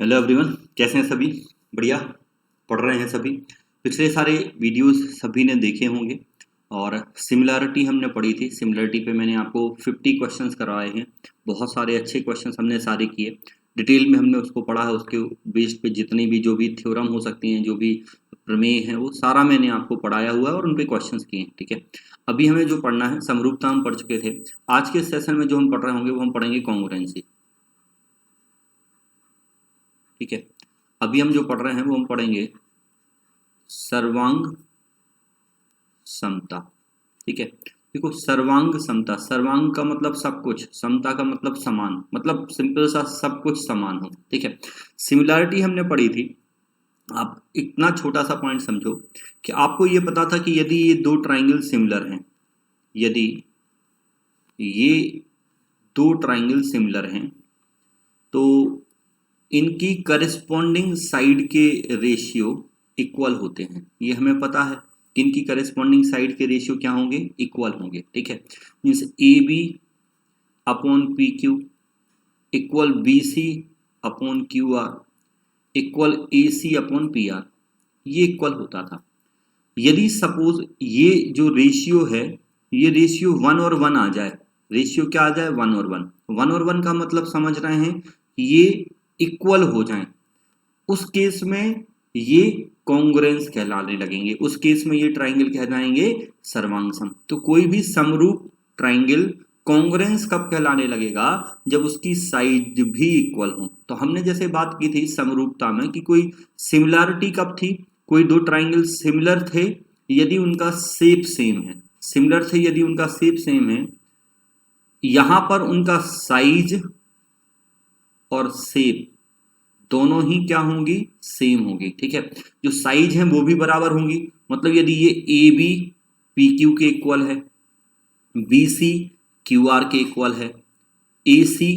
Hello everyone, कैसे हैं सभी? बढ़िया पढ़ रहे हैं सभी। पिछले सारे वीडियोस सभी ने देखे होंगे और सिमिलरिटी हमने पढ़ी थी। सिमिलरिटी पे मैंने आपको 50 क्वेश्चंस करवाए हैं। बहुत सारे अच्छे क्वेश्चंस हमने सारे किए, डिटेल में हमने उसको पढ़ा है। उसके बेस्ड पे जितनी भी जो भी थ्योरम हो सकती हैं, जो भी प्रमेय है, वो सारा मैंने आपको पढ़ाया हुआ है और उन पे क्वेश्चंस किए हैं। ठीक है, अभी हमें जो पढ़ना है, समरूपता हम पढ़ चुके थे। आज के सेशन में जो हम पढ़ रहे होंगे वो हम पढ़ेंगे कॉन्ग्रुएंसी। ठीक है, अभी हम जो पढ़ रहे हैं वो हम पढ़ेंगे सर्वांग समता। ठीक है, देखो सर्वांग समता, सर्वांग का मतलब सब कुछ, समता का मतलब समान, मतलब सिंपल सा सब कुछ समान हो। ठीक है, सिमिलरिटी हमने पढ़ी थी। आप इतना छोटा सा पॉइंट समझो कि आपको ये पता था कि यदि ये दो ट्राइंगल सिमिलर हैं, यदि ये दो ट्राइंगल सिमिलर हैं तो इनकी करस्पॉन्डिंग साइड के रेशियो इक्वल होते हैं। ये हमें पता है कि इनकी करस्पॉन्डिंग साइड के रेशियो क्या होंगे, इक्वल होंगे। ठीक है, means A B upon P Q equal B C upon Q R equal A C upon P R, ये इक्वल होता था। यदि सपोज ये जो रेशियो है, ये रेशियो 1 और 1 आ जाए, रेशियो क्या आ जाए, 1 और 1, 1 और 1 का मतलब समझ रहे हैं, ये इक्वल हो जाए, उस केस में ये कॉन्ग्रुएंस कहलाने लगेंगे। उस केस में ये ट्राइंगल कहलाएंगे सर्वांग सम। तो कोई भी समरूप ट्राइंगल कॉन्ग्रुएंस कब कहलाने लगेगा, जब उसकी साइड भी इक्वल हो। तो हमने जैसे बात की थी समरूपता में कि कोई सिमिलरिटी कब थी, कोई दो ट्राइंगल सिमिलर थे यदि उनका शेप सेम है, सिमिलर थे यदि उनका शेप सेम है, यहां पर उनका साइज और शेप दोनों ही क्या होंगी, सेम होगी। ठीक है, जो साइज है वो भी बराबर होंगी, मतलब यदि ये ए बी पी क्यू के इक्वल है, बी सी क्यू आर के इक्वल है, ए सी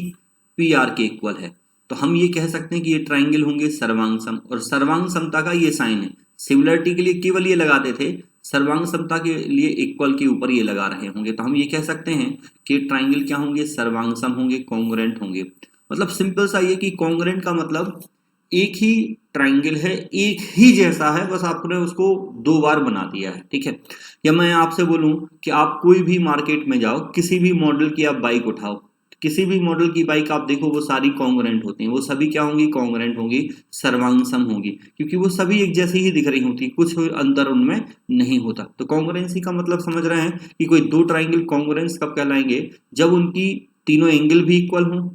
पी आर के इक्वल है, तो हम ये कह सकते हैं कि ये ट्राइंगल होंगे सर्वांग सम। और सर्वांग समता का ये साइन है, सिमिलरिटी के लिए केवल ये लगाते थे, सर्वांग समता के लिए इक्वल के ऊपर ये लगा रहे होंगे, तो हम ये कह सकते हैं कि ट्राइंगल क्या होंगे, सर्वांग सम होंगे, कॉन्ग्रुएंट होंगे। मतलब सिंपल सा ये कि कॉन्ग्रुएंट का मतलब एक ही ट्राइंगल है, एक ही जैसा है, बस आपने उसको दो बार बना दिया है। ठीक है, या मैं आपसे बोलूं कि आप कोई भी मार्केट में जाओ, किसी भी मॉडल की आप बाइक उठाओ, किसी भी मॉडल की बाइक आप देखो, वो सारी कॉन्ग्रुएंट होती हैं, वो सभी क्या होंगी, कॉन्ग्रुएंट होंगी, सर्वांग सम होंगी, क्योंकि वो सभी एक जैसी ही दिख रही होती, कुछ अंतर उनमें नहीं होता। तो कॉन्ग्रुएंसी का मतलब समझ रहे हैं कि कोई दो ट्राइंगल कॉन्ग्रुएंस कब कहलाएंगे, जब उनकी तीनों एंगल भी इक्वल हों,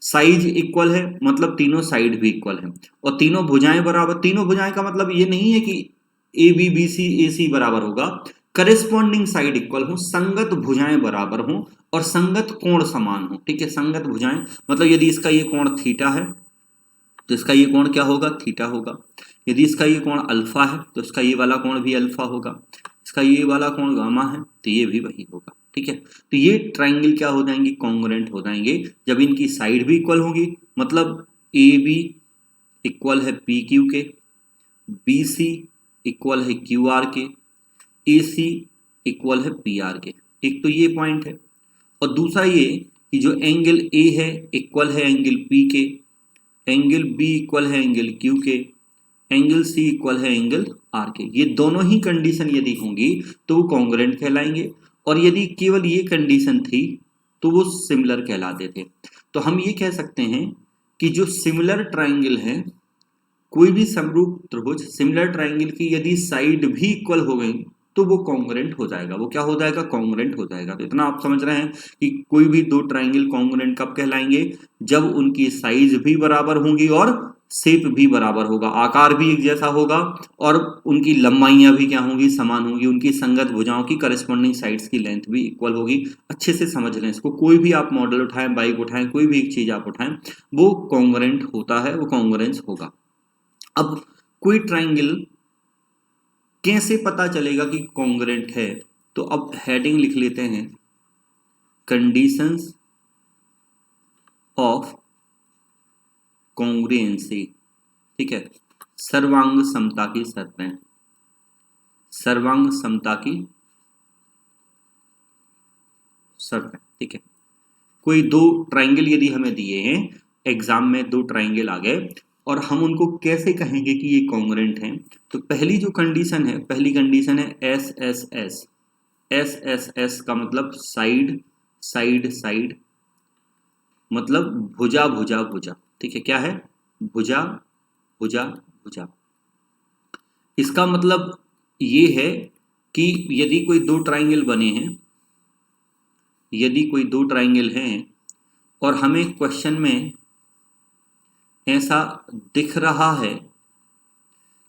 साइज इक्वल है, मतलब तीनों साइड भी इक्वल है, और तीनों भुजाएं बराबर। तीनों भुजाएं का मतलब ये नहीं है कि ए बी बी सी ए सी बराबर होगा, करेस्पॉन्डिंग साइड इक्वल हो, संगत भुजाएं बराबर हो और संगत कोण समान हो। ठीक है, संगत भुजाएं मतलब यदि इसका ये कोण थीटा है तो इसका ये कोण क्या होगा, थीटा होगा। यदि इसका ये कोण अल्फा है तो इसका ये वाला कोण भी अल्फा होगा। इसका ये वाला कोण गामा है तो ये भी वही होगा। ठीक है, तो ये ट्राइंगल क्या हो जाएंगे, कॉन्ग्रुएंट हो जाएंगे, जब इनकी साइड भी इक्वल होगी, मतलब ए बी इक्वल है पी क्यू के, बी सी इक्वल है क्यू आर के, ए सी इक्वल है पी आर के। एक तो ये पॉइंट है, और दूसरा ये कि जो एंगल ए है इक्वल है एंगल पी के, एंगल बी इक्वल है एंगल क्यू के, एंगल सी इक्वल है एंगल आर के। ये दोनों ही कंडीशन यदि होंगी तो वो कॉन्ग्रुएंट कहलाएंगे, और यदि केवल ये कंडीशन थी तो वो सिमिलर कहलाते थे। तो हम ये कह सकते हैं कि जो सिमिलर ट्राइंगल है, कोई भी समरूप त्रिभुज सिमिलर ट्राइंगल की यदि साइड भी इक्वल हो गई तो वो कॉन्ग्रुएंट हो जाएगा। वो क्या हो जाएगा, कॉन्ग्रुएंट हो जाएगा। तो इतना आप समझ रहे हैं कि कोई भी दो ट्राइंगल कॉन्ग्रुएंट कब कहलाएंगे, जब उनकी साइज भी बराबर होंगी और शेप भी बराबर होगा, आकार भी एक जैसा होगा, और उनकी लंबाइयां भी क्या होंगी, समान होंगी, उनकी संगत भुजाओं की करस्पॉन्डिंग साइड्स की लेंथ भी इक्वल होगी। अच्छे से समझ लें इसको, कोई भी आप मॉडल उठाएं, बाइक उठाएं, कोई भी एक चीज आप उठाएं, वो कॉन्ग्रुएंट होता है, वो कॉन्ग्रुएंस होगा। अब कोई ट्राइंगल कैसे पता चलेगा कि कॉन्ग्रुएंट है, तो अब हेडिंग लिख लेते हैं, कंडीशंस ऑफ कॉन्ग्रुएंसी। ठीक है, सर्वांग समता की शर्तें, सर्वांग समता की शर्तें। ठीक है, कोई दो ट्राइंगल यदि हमें दिए हैं, एग्जाम में दो ट्राइंगल आ गए, और हम उनको कैसे कहेंगे कि ये कॉन्ग्रुएंट हैं? तो पहली जो कंडीशन है, पहली कंडीशन है S S S. S S S का मतलब साइड साइड साइड, मतलब भुजा भुजा भुजा। ठीक है, क्या है? भुजा भुजा भुजा। इसका मतलब ये है कि यदि कोई दो ट्राइंगल बने हैं, यदि कोई दो ट्राइंगल हैं और हमें क्वेश्चन में ऐसा दिख रहा है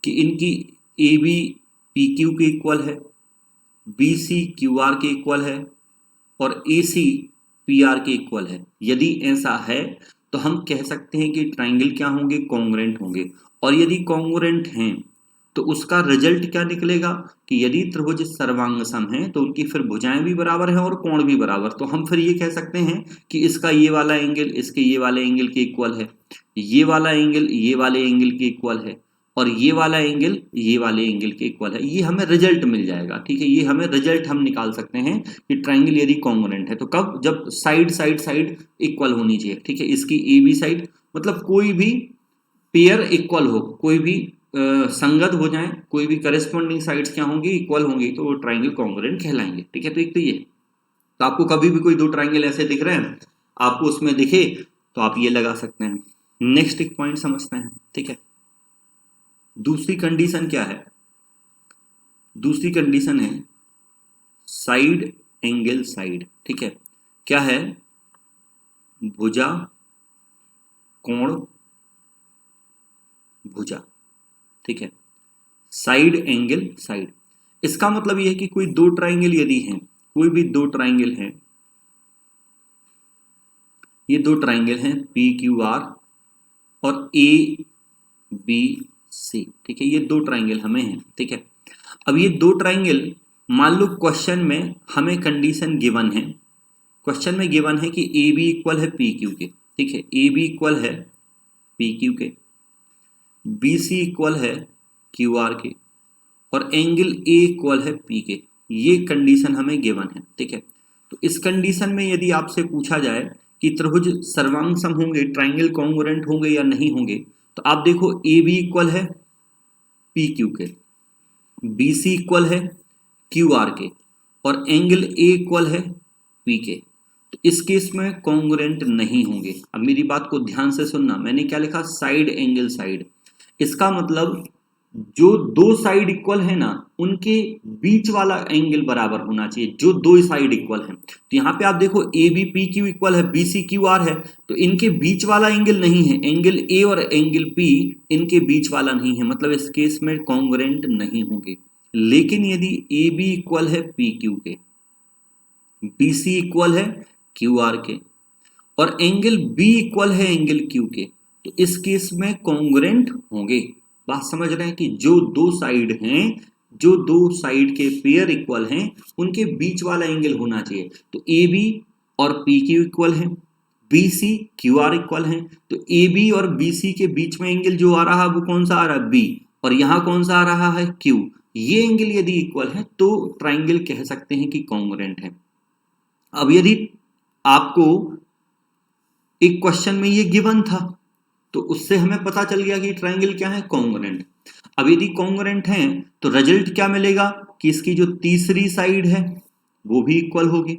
कि इनकी ए बी पी क्यू के इक्वल है, बी सी क्यू आर के इक्वल है और ए सी पी आर के इक्वल है, यदि ऐसा है तो हम कह सकते हैं कि ट्राइंगल क्या होंगे? कॉन्ग्रुएंट होंगे। और यदि कॉन्ग्रुएंट हैं तो उसका रिजल्ट क्या निकलेगा कि यदि त्रिभुज सर्वांग सम है तो उनकी फिर भुजाएं भी बराबर हैं और कोण भी बराबर। तो हम फिर ये कह सकते हैं कि इसका ये वाला एंगल इसके ये वाले एंगल के इक्वल है, ये वाला एंगल ये वाले एंगल के इक्वल है और ये वाला एंगल ये वाले एंगल के इक्वल है। ये हमें रिजल्ट मिल जाएगा। ठीक है, ये हमें रिजल्ट हम निकाल सकते हैं कि ट्राइंगल यदि कॉन्ग्रुएंट है तो कब? जब साइड साइड साइड इक्वल होनी चाहिए। ठीक है, इसकी ए बी साइड मतलब कोई भी पेयर इक्वल हो, कोई भी संगत हो जाए, कोई भी करस्पॉन्डिंग साइड्स क्या होंगी? इक्वल होंगी, तो वो ट्राइंगल कॉन्ग्रुएंट कहलाएंगे। ठीक है, तो एक तो ये। तो आपको कभी भी कोई दो ट्राइंगल ऐसे दिख रहे हैं, आपको उसमें दिखे तो आप ये लगा सकते हैं। नेक्स्ट एक पॉइंट समझते हैं। ठीक है, दूसरी कंडीशन क्या है? दूसरी कंडीशन है साइड एंगल साइड। ठीक है, क्या है? भुजा कोण भुजा। ठीक है, साइड एंगल साइड। इसका मतलब यह है कि कोई दो ट्राइंगल यदि हैं, कोई भी दो ट्राइंगल हैं, ये दो ट्राइंगल हैं पी क्यू आर और ए बी सी। ठीक है, ये दो ट्राइंगल हमें हैं। ठीक है, अब ये दो ट्राइंगल, मान लो क्वेश्चन में हमें कंडीशन गिवन है, क्वेश्चन में गिवन है कि ए बी इक्वल है पी क्यू के। ठीक है, ए बी इक्वल है पी क्यू के, बी सी इक्वल है क्यू आर के और एंगल ए इक्वल है पी के। ये कंडीशन हमें गिवन है। ठीक है, तो इस कंडीशन में यदि आपसे पूछा जाए कि त्रिभुज सर्वांग सम होंगे, ट्राइंगल कॉन्ग्रुएंट होंगे या नहीं होंगे, तो आप देखो ए बी इक्वल है पी क्यू के, बी सी इक्वल है क्यू आर के और एंगल ए इक्वल है पी के। तो इस केस में कॉन्ग्रुएंट नहीं होंगे। अब मेरी बात को ध्यान से सुनना, मैंने क्या लिखा? Side angle side. इसका मतलब जो दो साइड इक्वल है ना, उनके बीच वाला एंगल बराबर होना चाहिए, जो दो साइड इक्वल है। तो यहाँ पे आप देखो A B P Q equal है, बी सी क्यू आर है, तो इनके बीच वाला एंगल नहीं है, एंगल ए और एंगल पी इनके बीच वाला नहीं है, मतलब इस केस में कॉन्ग्रुएंट नहीं होंगे। लेकिन यदि ए बी इक्वल है पी क्यू के, बी सी इक्वल है क्यू आर के और एंगल बी इक्वल है एंगल क्यू के, तो इस केस में कॉन्ग्रुएंट होंगे। बात समझ रहे हैं कि जो दो साइड हैं, जो दो साइड के पेयर इक्वल हैं, उनके बीच वाला एंगल होना चाहिए। तो ए बी और पी क्यू इक्वल है, B C Q R equal है, तो ए बी और बी सी के बीच में एंगल जो आ रहा है वो कौन सा आ रहा है? बी, और यहां कौन सा आ रहा है? क्यू। ये एंगल यदि इक्वल है तो ट्राइंगल कह सकते हैं कि कॉन्ग्रुएंट है। अब यदि आपको एक क्वेश्चन में ये गिवन था तो उससे हमें पता चल गया कि ट्राइंगल क्या है? कॉन्ग्रुएंट। अब यदि कॉन्ग्रुएंट हैं तो रिजल्ट क्या मिलेगा कि इसकी जो तीसरी साइड है वो भी इक्वल होगी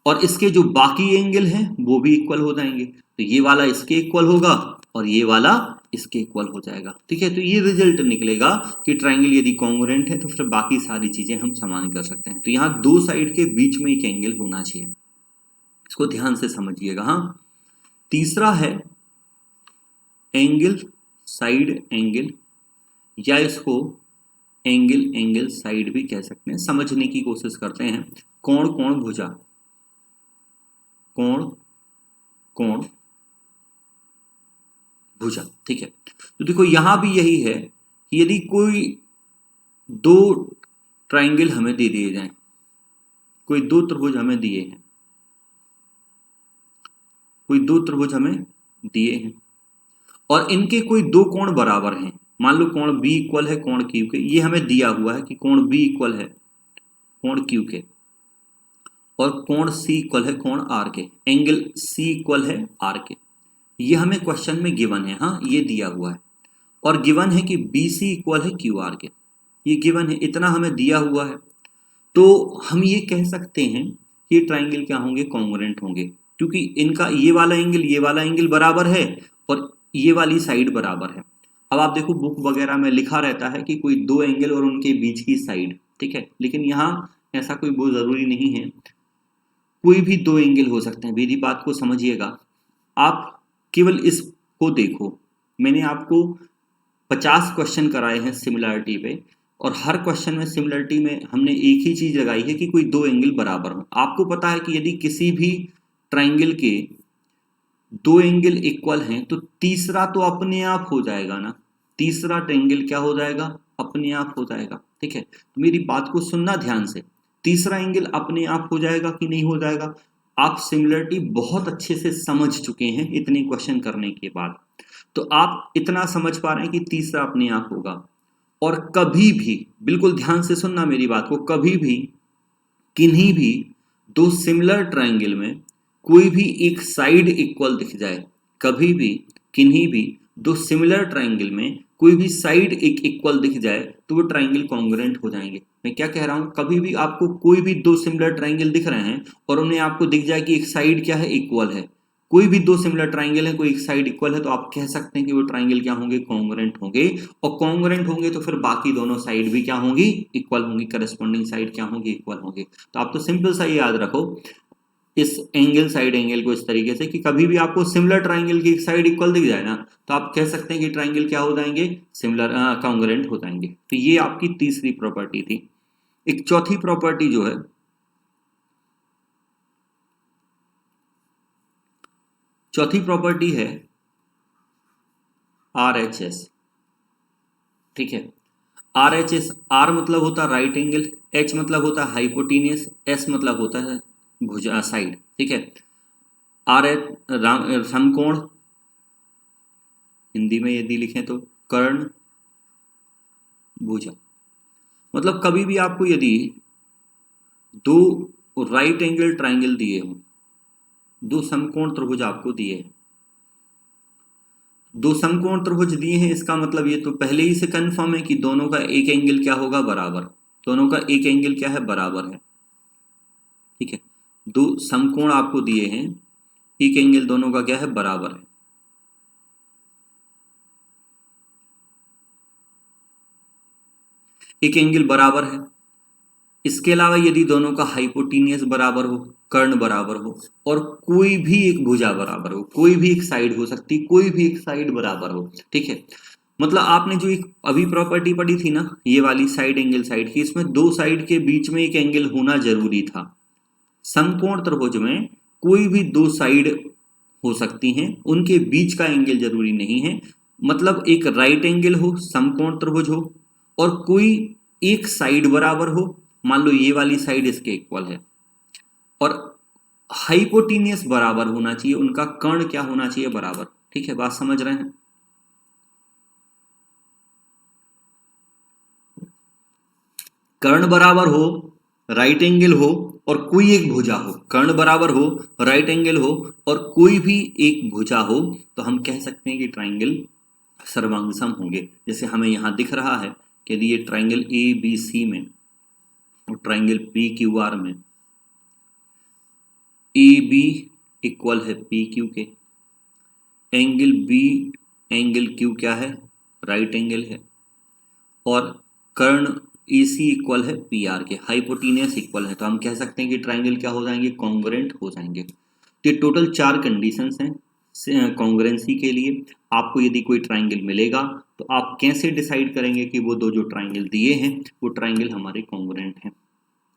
और इसके जो बाकी एंगल हैं वो भी इक्वल हो जाएंगे। तो ये वाला इसके इक्वल होगा और ये वाला इसके इक्वल हो जाएगा। ठीक है, तो ये रिजल्ट निकलेगा कि ट्राइंगल यदि कॉन्ग्रुएंट है तो फिर बाकी सारी चीजें हम समान कर सकते हैं। तो यहाँ दो साइड के बीच में एक एंगल होना चाहिए, इसको ध्यान से समझिएगा। हाँ, तीसरा है एंगल साइड एंगल, या इसको एंगल एंगल साइड भी कह सकते हैं। समझने की कोशिश करते हैं। कोण कोण भुजा, कोण कोण भुजा। ठीक है, तो देखो यहां भी यही है कि यदि कोई दो ट्राइंगल हमें दे दिए जाएं, कोई दो त्रिभुज हमें दिए हैं, कोई दो त्रिभुज हमें दिए हैं और इनके कोई दो कोण बराबर हैं, मान लो कोण बी इक्वल है कोण क्यू के, ये हमें दिया हुआ है कि कोण बी इक्वल है कोण क्यू के और कोण सी इक्वल है कोण आर के, एंगल सी इक्वल है आर के। ये हमें क्वेश्चन में गिवन है, हाँ ये दिया हुआ है, और गिवन है कि BC इक्वल है QR के, ये गिवन है, इतना हमें दिया हुआ है। तो हम ये कह सकते हैं कि ये ट्राइंगल क्या होंगे, कॉन्ग्रुएंट होंगे, क्योंकि इनका ये वाला एंगल बराबर है और ये वाली साइड बराबर है। अब आप देखो बुक वगैरह में लिखा रहता है कि कोई दो एंगल और उनके बीच की साइड, ठीक है, लेकिन यहाँ ऐसा कोई बहुत ज़रूरी नहीं है, कोई भी दो एंगल हो सकते हैं। मेरी बात को समझिएगा, आप केवल इसको देखो, मैंने आपको 50 क्वेश्चन कराए हैं सिमिलरिटी पे, और हर क्वेश्चन में सिमिलरिटी में हमने एक ही चीज लगाई है कि कोई दो एंगल बराबर हो। आपको पता है कि यदि किसी भी ट्राइंगल के दो एंगल इक्वल हैं तो तीसरा तो अपने आप हो जाएगा ना, तीसरा ट्राइंगल क्या हो जाएगा, अपने आप हो जाएगा, ठीक है। तो मेरी बात को सुनना ध्यान से, तीसरा एंगल अपने आप हो जाएगा कि नहीं हो जाएगा। आप सिमिलरिटी बहुत अच्छे से समझ चुके हैं इतने क्वेश्चन करने के बाद, तो आप इतना समझ पा रहे हैं कि तीसरा अपने आप होगा। और कभी भी, बिल्कुल ध्यान से सुनना मेरी बात को, कभी भी किन्हीं भी दो सिमिलर ट्राइंगल में कोई भी एक साइड इक्वल दिख जाए, कभी भी किन्हीं भी दो सिमिलर ट्राइंगल में कोई भी साइड एक इक्वल दिख जाए तो वो ट्राइंगल कॉन्ग्रुएंट हो जाएंगे। मैं क्या कह रहा हूं, कभी भी आपको कोई भी दो सिमिलर ट्राइंगल दिख रहे हैं और उन्हें आपको दिख जाए कि एक साइड क्या है, इक्वल है, कोई भी दो सिमिलर ट्राइंगल है, कोई एक साइड इक्वल है, तो आप कह सकते हैं कि वो ट्राइंगल क्या होंगे, कॉन्ग्रुएंट होंगे। और कॉन्ग्रुएंट होंगे तो फिर बाकी दोनों साइड भी क्या होंगी, इक्वल होंगी, करस्पॉन्डिंग साइड क्या होंगी, इक्वल होंगी। तो आप तो सिंपल सा ही याद रखो इस एंगल साइड एंगल को इस तरीके से कि कभी भी आपको सिमिलर ट्राइंगल की एक साइड इक्वल दिख जाए ना, तो आप कह सकते हैं कि ट्राइंगल क्या हो जाएंगे, सिमिलर कॉन्ग्रुएंट हो जाएंगे। तो ये आपकी तीसरी प्रॉपर्टी थी। एक चौथी प्रॉपर्टी जो है, चौथी प्रॉपर्टी है RHS, ठीक है। RHS, R मतलब होता है राइट एंगल, H मतलब होता है हाइपोटेनियस, S मतलब होता है भुजा साइड, ठीक है। समकोण, हिंदी में यदि लिखें तो कर्ण भुजा। मतलब कभी भी आपको यदि दो राइट एंगल ट्राइंगल दिए हो, दो समकोण त्रिभुज आपको दिए हैं, दो समकोण त्रिभुज दिए हैं, इसका मतलब ये तो पहले ही से कंफर्म है कि दोनों का एक एंगल क्या होगा, बराबर, दोनों का एक एंगल क्या है, बराबर है, ठीक है। दो समकोण आपको दिए हैं, एक एंगल दोनों का क्या है, बराबर है। एक एंगल बराबर है, इसके अलावा यदि दोनों का हाइपोटेनियस बराबर हो, कर्ण बराबर हो, और कोई भी एक भुजा बराबर हो, कोई भी एक साइड हो सकती, कोई भी एक साइड बराबर हो, ठीक है। मतलब आपने जो एक अभी प्रॉपर्टी पढ़ी थी ना, ये वाली साइड एंगल साइड की, इसमें दो साइड के बीच में एक एंगल होना जरूरी था। समकोण त्रिभुज में कोई भी दो साइड हो सकती हैं, उनके बीच का एंगल जरूरी नहीं है। मतलब एक राइट एंगल हो, समकोण त्रिभुज हो, और कोई एक साइड बराबर हो, मान लो ये वाली साइड इसके इक्वल है, और हाइपोटेनियस बराबर होना चाहिए, उनका कर्ण क्या होना चाहिए, बराबर, ठीक है। बात समझ रहे हैं, कर्ण बराबर हो, राइट एंगल हो, और कोई एक भुजा हो, कर्ण बराबर हो, राइट एंगल हो, और कोई भी एक भुजा हो, तो हम कह सकते हैं कि ट्राइंगल सर्वांगसम होंगे। जैसे हमें यहां दिख रहा है कि यदि ये ट्राइंगल ABC में और ट्राइंगल PQR में AB इक्वल है PQ के, एंगल B एंगल Q क्या है, राइट एंगल है, और कर्ण AC इक्वल है PR के, हाइपोटेनियस इक्वल है, तो हम कह सकते हैं कि ट्राइंगल क्या हो जाएंगे, कॉन्ग्रुएंट हो जाएंगे। तो ये टोटल 4 कंडीशंस हैं कॉन्ग्रुएंसी के लिए। आपको यदि कोई ट्राइंगल मिलेगा तो आप कैसे डिसाइड करेंगे कि वो दो जो ट्राइंगल दिए हैं वो ट्राइंगल हमारे कॉन्ग्रुएंट हैं।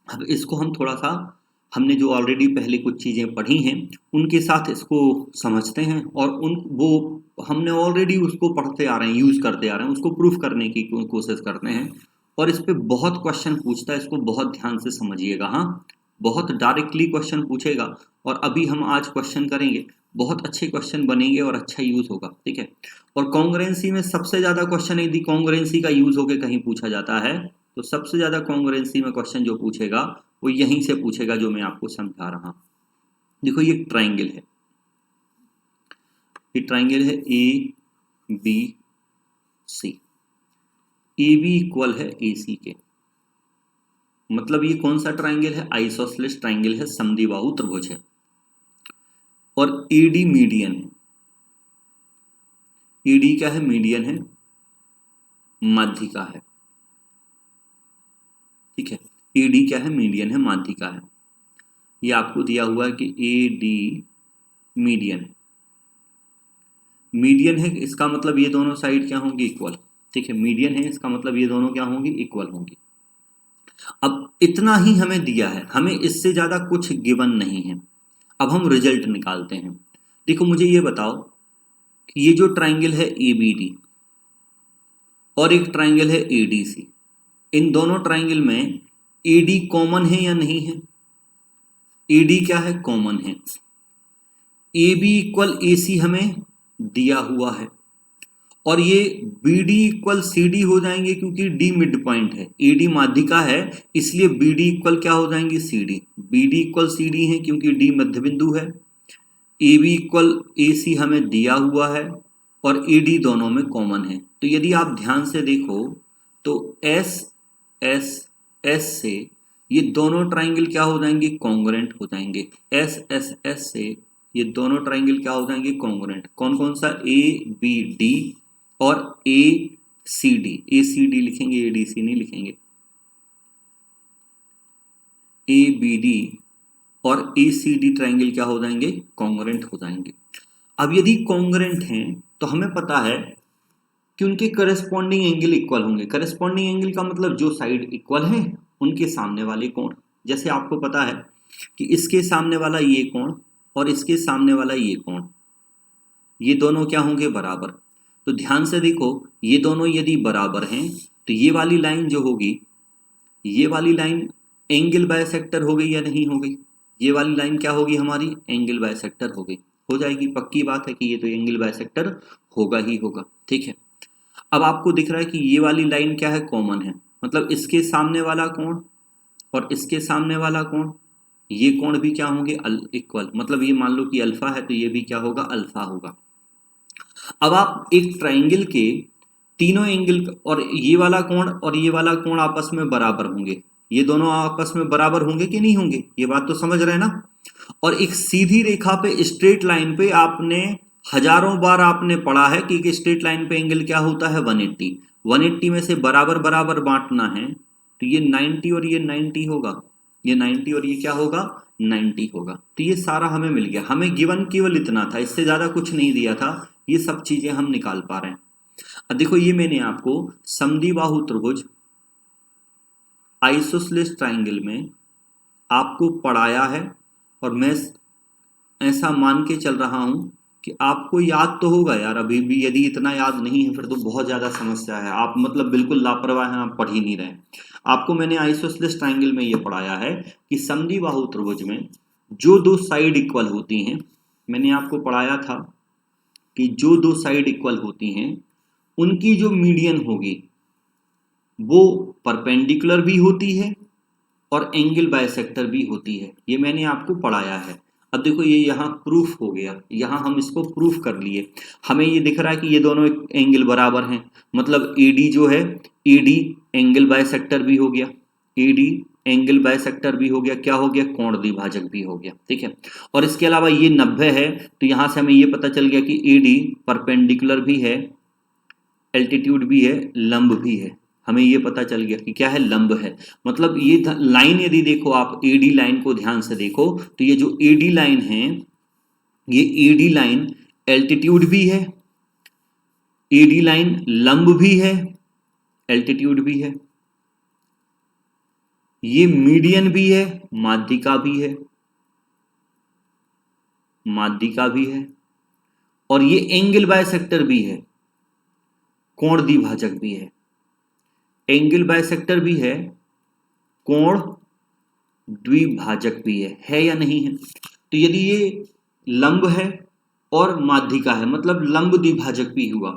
अब इसको हम थोड़ा सा, हमने जो ऑलरेडी पहले कुछ चीज़ें पढ़ी हैं उनके साथ इसको समझते हैं, और उन वो हमने ऑलरेडी उसको पढ़ते आ रहे हैं, यूज़ करते आ रहे हैं, उसको प्रूफ करने की कोशिश करते हैं। और इस पे बहुत क्वेश्चन पूछता है, इसको बहुत ध्यान से समझिएगा, हाँ बहुत डायरेक्टली क्वेश्चन पूछेगा। और अभी हम आज क्वेश्चन करेंगे, बहुत अच्छे क्वेश्चन बनेंगे और अच्छा यूज होगा, ठीक है। और कॉन्ग्रुएंसी में सबसे ज्यादा क्वेश्चन यदि कॉन्ग्रुएंसी का यूज होकर कहीं पूछा जाता है तो सबसे ज्यादा कॉन्ग्रुएंसी में क्वेश्चन जो पूछेगा वो यहीं से पूछेगा, जो मैं आपको समझा रहा हूं। देखो ये ट्राइंगल है, ये ट्राइंगल है A B C, A B equal है ए सी के, मतलब ये कौन सा ट्राइंगल है, आइसोसेलेस ट्राइंगल है, समद्विबाहु त्रिभुज है, और ईडी मीडियन है। ईडी क्या है, मीडियन है, माध्यिका है, ठीक है। ईडी क्या है, मीडियन है, माध्यिका है। ये आपको दिया हुआ है कि ए डी मीडियन, मीडियन है, इसका मतलब ये दोनों साइड क्या होंगी, इक्वल, ठीक है। मीडियन है, इसका मतलब ये दोनों क्या होंगी, इक्वल होंगी। अब इतना ही हमें दिया है, हमें इससे ज्यादा कुछ गिवन नहीं है। अब हम रिजल्ट निकालते हैं। देखो मुझे ये बताओ कि ये जो ट्राइंगल है ए बी डी और एक ट्राइंगल है ए डी सी, इन दोनों ट्राइंगल में ए डी कॉमन है या नहीं है, ए डी क्या है, कॉमन है। ए बी इक्वल ए सी हमें दिया हुआ है, और ये B D equal C D हो जाएंगे क्योंकि डी मिड पॉइंट है, ए डी माध्यिका है, इसलिए बी डी इक्वल क्या हो जाएंगे, C D. B D equal C D है क्योंकि डी मध्य बिंदु है। ए बी इक्वल ए सी हमें दिया हुआ है, और ए डी दोनों में कॉमन है। तो यदि आप ध्यान से देखो तो एस एस एस से ये दोनों ट्राइंगल क्या हो जाएंगे, कॉन्ग्रुएंट हो जाएंगे। एस एस एस से ये दोनों ट्राइंगल क्या हो जाएंगे, कॉन्ग्रुएंट। कौन कौन सा, ए बी डी और ए सी डी। ए सी डी लिखेंगे, ए डी सी नहीं लिखेंगे। ए बी डी और ए सी डी ट्राइंगल क्या हो जाएंगे, कॉन्ग्रुएंट हो जाएंगे। अब यदि कॉन्ग्रुएंट हैं तो हमें पता है कि उनके करस्पॉन्डिंग एंगल इक्वल होंगे। करस्पॉन्डिंग एंगल का मतलब जो साइड इक्वल है उनके सामने वाले कोण। जैसे आपको पता है कि इसके सामने वाला ये कोण और इसके सामने वाला ये कोण, ये दोनों क्या होंगे, बराबर। तो ध्यान से देखो, ये दोनों यदि बराबर हैं तो ये वाली लाइन जो होगी, ये वाली लाइन एंगल बाइसेक्टर हो गई या नहीं हो गई। ये वाली लाइन क्या होगी हमारी, एंगल बाइसेक्टर हो गई, हो जाएगी, पक्की बात है कि ये तो एंगल बाइसेक्टर होगा ही होगा, ठीक है। अब आपको दिख रहा है कि ये वाली लाइन क्या है, कॉमन है, मतलब इसके सामने वाला कोण और इसके सामने वाला कोण, ये कोण भी क्या होंगे, इक्वल। मतलब ये मान लो कि अल्फा है तो ये भी क्या होगा, अल्फा होगा। अब आप एक ट्राइंगल के तीनों एंगल और ये वाला कोण और ये वाला कोण आपस में बराबर होंगे, ये दोनों आपस में बराबर होंगे कि नहीं होंगे, ये बात तो समझ रहे हैं ना। और एक सीधी रेखा पे, स्ट्रेट लाइन पे आपने हजारों बार आपने पढ़ा है कि एक स्ट्रेट लाइन पे एंगल क्या होता है, 180। 180 में से बराबर बराबर बांटना है तो ये 90 और ये 90 होगा, ये 90 और ये क्या होगा, 90 होगा। तो ये सारा हमें मिल गया। हमें गिवन केवल इतना था, इससे ज्यादा कुछ नहीं दिया था। ये सब चीजें हम निकाल पा रहे हैं। अब देखो, ये मैंने आपको समद्विबाहु त्रिभुज आइसोसेलेस ट्राइंगल में आपको पढ़ाया है, और मैं ऐसा मान के चल रहा हूं कि आपको याद तो होगा यार। अभी भी यदि इतना याद नहीं है फिर तो बहुत ज्यादा समस्या है, आप मतलब बिल्कुल लापरवाह हैं, आप पढ़ ही नहीं रहे। आपको मैंने आइसोसेलेस ट्राइंगल में ये पढ़ाया है कि समद्विबाहु त्रिभुज में जो दो साइड इक्वल होती हैं, मैंने आपको पढ़ाया था कि जो दो साइड इक्वल होती हैं उनकी जो मीडियन होगी वो परपेंडिकुलर भी होती है और एंगल बाइसेक्टर भी होती है। ये मैंने आपको पढ़ाया है। अब देखो, ये यहाँ प्रूफ हो गया, यहाँ हम इसको प्रूफ कर लिए। हमें ये दिख रहा है कि ये दोनों एंगल बराबर हैं, मतलब AD जो है, AD एंगल बाइसेक्टर भी हो गया, AD एंगल बाइसेक्टर भी हो गया, क्या हो गया, कोण द्विभाजक भी हो गया, ठीक है। और इसके अलावा ये 90 है तो यहाँ से हमें ये पता चल गया कि AD परपेंडिकुलर भी है, एल्टीट्यूड भी है, लंब भी है। हमें ये पता चल गया कि क्या है, लंब है। मतलब ये लाइन यदि देखो आप, AD लाइन को ध्यान से देखो तो ये जो AD लाइन है, ये AD लाइन एल्टीट्यूड भी है, AD लाइन लंब भी है, एल्टीट्यूड भी है, ये मीडियन भी है, माध्यिका भी है, माध्यिका भी है, और ये एंगल बाइसेक्टर भी है, कोण द्विभाजक भी है। एंगल बाइसेक्टर भी है, कोण द्विभाजक भी है या नहीं है। तो यदि ये लंब है और माध्यिका है, मतलब लंब द्विभाजक भी हुआ।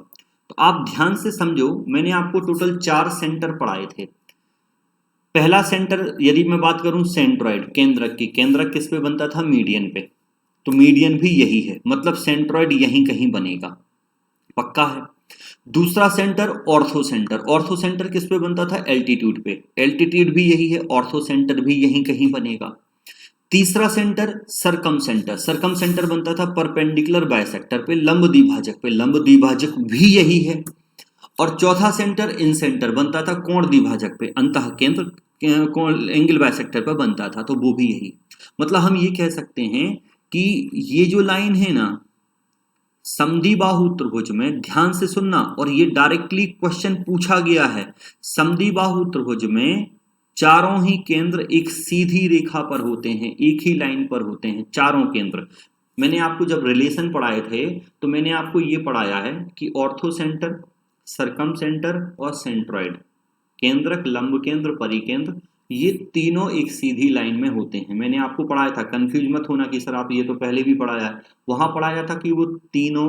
तो आप ध्यान से समझो, मैंने आपको टोटल 4 सेंटर पढ़ाए थे। पहला सेंटर, यदि मैं बात करूं सेंट्रॉइड, केंद्रक की, केंद्रक किस पे बनता था, मीडियन पे। तो मीडियन भी यही है, मतलब सेंट्रॉइड यहीं कहीं बनेगा, पक्का है। दूसरा centre ortho centre, ortho centre किस पे बनता था, एल्टीट्यूड पे, एल्टीट्यूड भी यही है, ऑर्थो सेंटर भी यहीं कहीं बनेगा। तीसरा सेंटर सरकम सेंटर, सरकम सेंटर बनता था परपेंडिकुलर बाइसेक्टर पे, लंब द्विभाजक पे, लंब द्विभाजक भी यही है। और चौथा सेंटर इन सेंटर बनता था कोण द्विभाजक पे, अंतः केंद्र एंगल बाइसेक्टर पर बनता था, तो वो भी यही। मतलब हम ये कह सकते हैं कि ये जो लाइन है ना समद्विबाहु त्रिभुज में, ध्यान से सुनना, और ये डायरेक्टली क्वेश्चन पूछा गया है, समद्विबाहु त्रिभुज में चारों ही केंद्र एक सीधी रेखा पर होते हैं, एक ही लाइन पर होते हैं चारों केंद्र। मैंने आपको जब रिलेशन पढ़ाए थे तो मैंने आपको ये पढ़ाया है कि ऑर्थो सेंटर, सरकम सेंटर और सेंट्रॉइड, केंद्रक, लंब केंद्र, परिकेंद्र, ये तीनों एक सीधी लाइन में होते हैं। मैंने आपको पढ़ाया था, कंफ्यूज मत होना कि सर आप ये तो पहले भी पढ़ाया है। वहां पढ़ाया था कि वो तीनों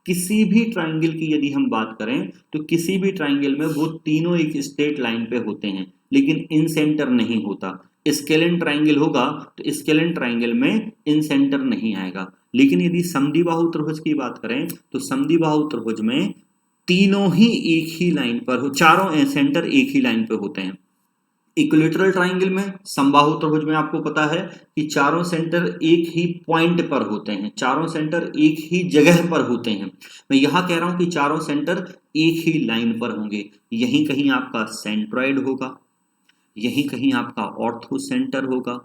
किसी भी ट्राइंगल की यदि हम बात करें तो किसी भी ट्राइंगल में वो तीनों एक स्ट्रेट लाइन पे होते हैं, लेकिन इन सेंटर नहीं होता। स्केलेन ट्राइंगल होगा तो स्केलेन ट्राइंगल में इन सेंटर नहीं आएगा, लेकिन यदि समद्विबाहु त्रिभुज की बात करें तो समद्विबाहु त्रिभुज में तीनों ही एक ही लाइन पर हो, चारों सेंटर एक ही लाइन पे होते हैं। इक्विलेटरल ट्राइंगल में, समबाहु त्रिभुज में आपको पता है कि चारों सेंटर एक ही पॉइंट पर होते हैं, चारों सेंटर एक ही जगह पर होते हैं। मैं यहां कह रहा हूं कि चारों सेंटर एक ही लाइन पर होंगे, यहीं कहीं आपका सेंट्रॉइड होगा, यहीं कहीं आपका ऑर्थो सेंटर होगा,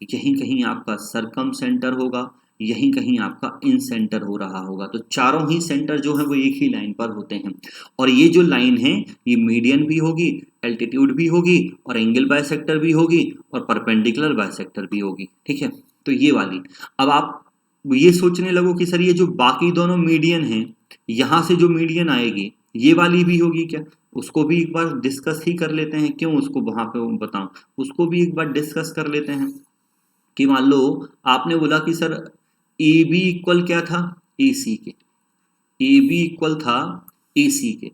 यहीं कहीं आपका सरकम सेंटर होगा, यहीं कहीं आपका इन सेंटर हो रहा होगा। तो चारों ही सेंटर जो है वो एक ही लाइन पर होते हैं, और ये जो लाइन है ये मीडियन भी होगी, एल्टीट्यूड भी होगी, और एंगल बाइसेक्टर भी होगी, और परपेंडिकुलर बाइसेक्टर भी होगी, ठीक है। तो ये वाली, अब आप ये सोचने लगो कि सर ये जो बाकी दोनों मीडियन हैं, यहां से जो मीडियन आएगी ये वाली भी होगी क्या, उसको भी एक बार डिस्कस ही कर लेते हैं। क्यों उसको वहां पे बताऊं, उसको भी एक बार डिस्कस कर लेते हैं। कि मान लो आपने बोला कि सर ए बी इक्वल क्या था, ए सी के, ए बी इक्वल था ए सी के,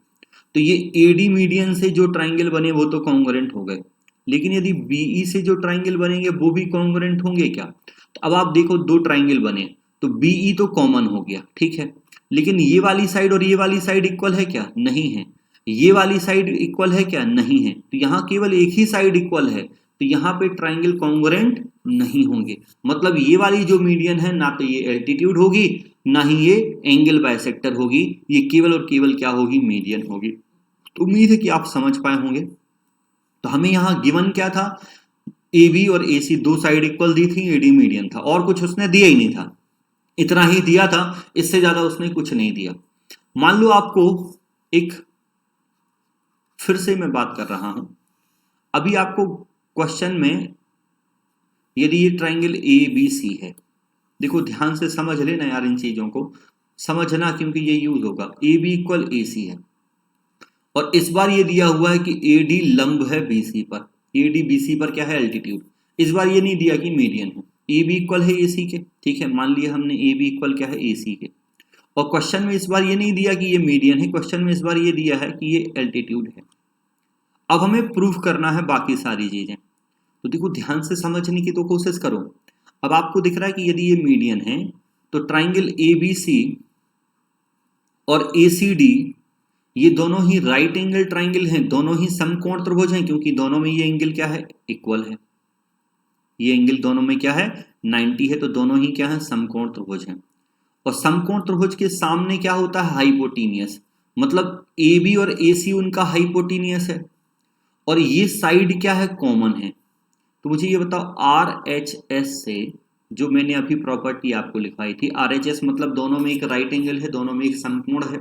तो ये ए डी मीडियन से जो ट्राइंगल बने वो तो कॉन्ग्रुएंट हो गए, लेकिन यदि बीई से जो ट्राइंगल बनेंगे वो भी कॉन्ग्रुएंट होंगे क्या। तो अब आप देखो दो ट्राइंगल बने तो बीई तो कॉमन हो गया, ठीक है, लेकिन ये वाली साइड और ये वाली साइड इक्वल है क्या, नहीं है। ये वाली साइड इक्वल है क्या, नहीं है। तो यहाँ केवल एक ही साइड इक्वल है, तो यहाँ पे ट्राइंगल कॉन्ग्रुएंट नहीं होंगे। मतलब ये वाली जो मीडियन है ना तो ये एल्टीट्यूड होगी ना ही ये एंगल बाइसेक्टर होगी, ये केवल और केवल क्या होगी, मीडियन होगी। तो उम्मीद है कि आप समझ पाए होंगे। तो हमें यहाँ गिवन क्या था, ए बी और ए सी दो साइड इक्वल दी थी, एडी मीडियन था, और कुछ उसने दिया ही नहीं था, इतना ही दिया था, इससे ज्यादा उसने कुछ नहीं दिया। मान लो आपको एक, फिर से मैं बात कर रहा हूं, अभी आपको क्वेश्चन में यदि ये ट्राइंगल ए बी सी है, देखो ध्यान से समझ लेना यार, इन चीजों को समझना क्योंकि ये यूज होगा। ए बी इक्वल ए सी है, और इस बार ये दिया हुआ है कि ए डी लंब है बी सी पर, ए डी बी सी पर क्या है, एल्टीट्यूड। इस बार ये नहीं दिया कि मीडियन है। ए बी इक्वल है ए सी के, ठीक है, मान लिया हमने ए बी इक्वल क्या है, ए सी के, और क्वेश्चन में इस बार ये नहीं दिया कि ये मीडियन है, क्वेश्चन में इस बार ये दिया है कि ये एल्टीट्यूड है। अब हमें प्रूफ करना है बाकी सारी चीजें, तो देखो ध्यान से समझने की तो कोशिश करो। अब आपको दिख रहा है कि यदि ये मीडियन है तो ट्राइंगल ए बी सी और ए सी डी ये दोनों ही राइट एंगल ट्राइंगल हैं, दोनों ही समकोण त्रिभुज हैं, क्योंकि दोनों में ये एंगल क्या है, इक्वल है। ये एंगल दोनों में क्या है, 90 है, तो दोनों ही क्या है, समकोण त्रिभुज हैं। और समकोण त्रिभुज के सामने क्या होता है, हाइपोटेनियस, मतलब ए बी और ए सी उनका हाइपोटेनियस है, और ये साइड क्या है, कॉमन है। तो मुझे ये बताओ आर एच एस से, जो मैंने अभी प्रॉपर्टी आपको लिखवाई थी, आर एच एस मतलब दोनों में एक राइट एंगल है, दोनों में एक समकोण है,